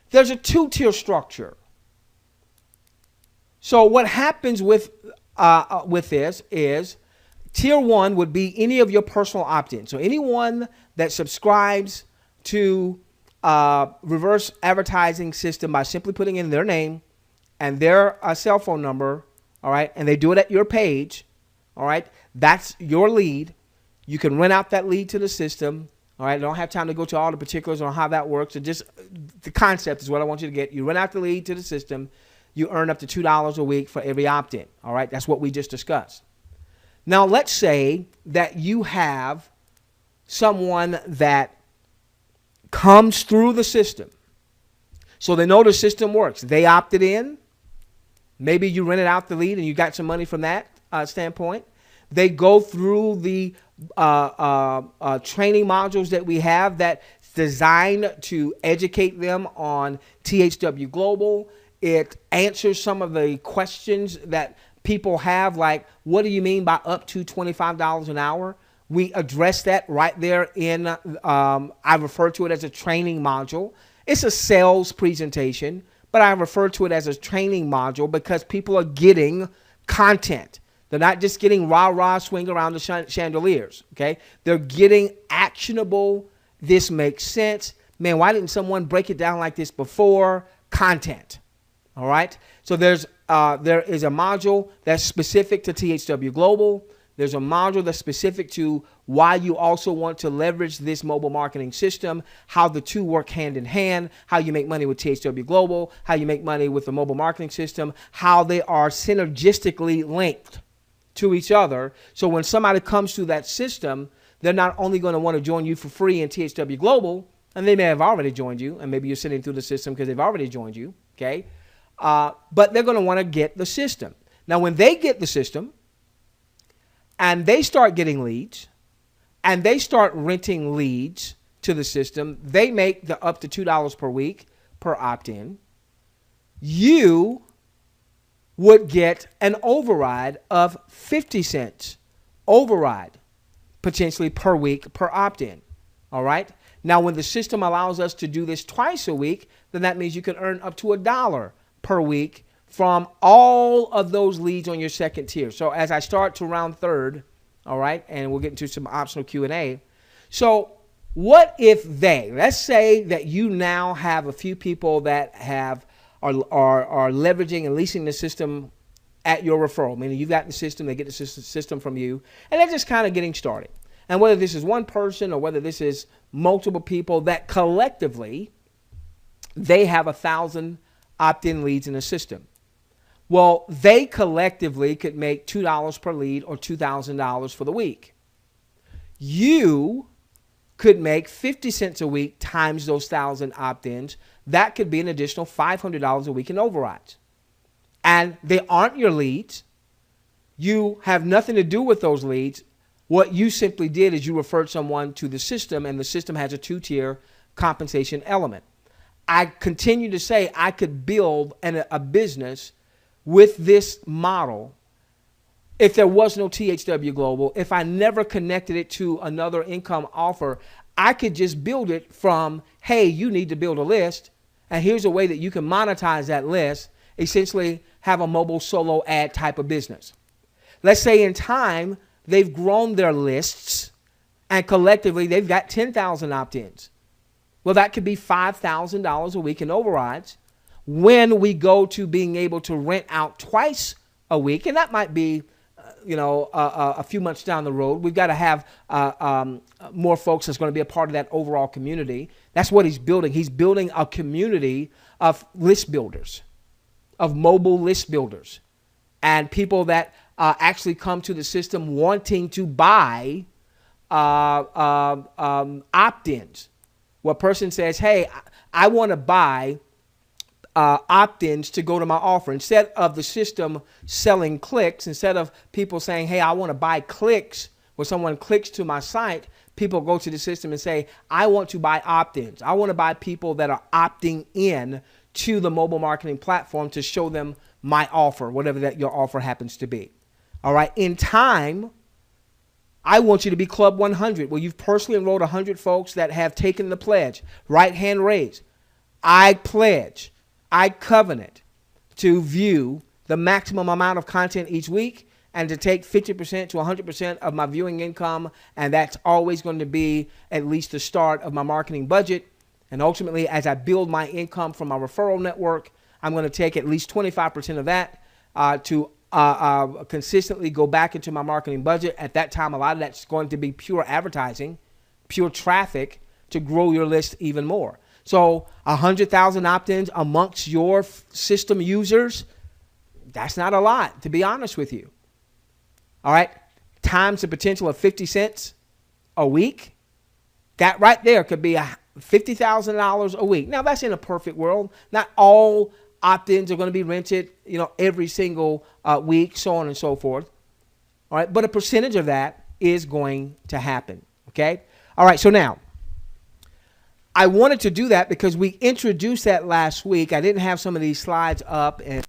There's a two-tier structure. So what happens with this is tier one would be any of your personal opt-ins. So anyone that subscribes to reverse advertising system by simply putting in their name and their cell phone number, all right, and they do it at your page, all right, that's your lead. You can rent out that lead to the system, all right. I don't have time to go to all the particulars on how that works. So just the concept is what I want you to get. You rent out the lead to the system. You earn up to $2 a week for every opt-in, all right. That's what we just discussed. Now, let's say that you have someone that comes through the system. So they know the system works. They opted in. Maybe you rented out the lead and you got some money from that standpoint. They go through the training modules that we have that's designed to educate them on THW Global. It answers some of the questions that people have, like, what do you mean by up to $25 an hour? We address that right there in, I refer to it as a training module. It's a sales presentation, but I refer to it as a training module because people are getting content. They're not just getting rah-rah swing around the chandeliers, okay? They're getting actionable, this makes sense. Man, why didn't someone break it down like this before? Content, all right? So there is a module that's specific to THW Global. There's a module that's specific to why you also want to leverage this mobile marketing system, how the two work hand in hand, how you make money with THW Global, how you make money with the mobile marketing system, how they are synergistically linked to each other. So when somebody comes to that system, they're not only going to want to join you for free in THW Global, and they may have already joined you, and maybe you're sitting through the system because they've already joined you, okay? But they're going to want to get the system. Now, when they get the system, and they start getting leads, and they start renting leads to the system, they make the up to $2 per week per opt-in. You would get an override of 50 cents override potentially per week per opt-in. All right. Now, when the system allows us to do this twice a week, then that means you can earn up to $1 per week from all of those leads on your second tier. So as I start to round third, all right, and we'll get into some optional Q&A. So what if let's say that you now have a few people that are leveraging and leasing the system at your referral, meaning you've got the system, they get the system from you, and they're just kind of getting started. And whether this is one person or whether this is multiple people that collectively, they have 1,000 opt-in leads in the system. Well, they collectively could make $2 per lead or $2,000 for the week. You could make 50 cents a week times those 1,000 opt-ins. That could be an additional $500 a week in overrides. And they aren't your leads. You have nothing to do with those leads. What you simply did is you referred someone to the system, and the system has a two-tier compensation element. I continue to say I could build a business with this model if there was no THW Global. If I never connected it to another income offer, I could just build it from, hey, you need to build a list, and here's a way that you can monetize that list, essentially have a mobile solo ad type of business. Let's say in time, they've grown their lists, and collectively they've got 10,000 opt-ins. Well, that could be $5,000 a week in overrides when we go to being able to rent out twice a week. And that might be, a few months down the road. We've got to have more folks that's going to be a part of that overall community. That's what he's building. He's building a community of list builders, of mobile list builders, and people that actually come to the system wanting to buy opt-ins, where a person says, hey, I want to buy opt-ins to go to my offer. Instead of the system selling clicks, instead of people saying, hey, I want to buy clicks, where someone clicks to my site, people go to the system and say, I want to buy opt-ins. I want to buy people that are opting in to the mobile marketing platform to show them my offer, whatever that your offer happens to be. All right. In time, I want you to be Club 100, where you've personally enrolled 100 folks that have taken the pledge. Right hand raised. I pledge, I covenant to view the maximum amount of content each week and to take 50% to 100% of my viewing income. And that's always going to be at least the start of my marketing budget. And ultimately, as I build my income from my referral network, I'm going to take at least 25% of that to consistently go back into my marketing budget. At that time, a lot of that's going to be pure advertising, pure traffic to grow your list even more. So 100,000 opt-ins amongst your system users, that's not a lot, to be honest with you. All right, times the potential of 50 cents a week. That right there could be $50,000 a week. Now, that's in a perfect world. Not all opt-ins are going to be rented, every single week, so on and so forth. All right, but a percentage of that is going to happen. Okay. All right. So now, I wanted to do that because we introduced that last week. I didn't have some of these slides up, and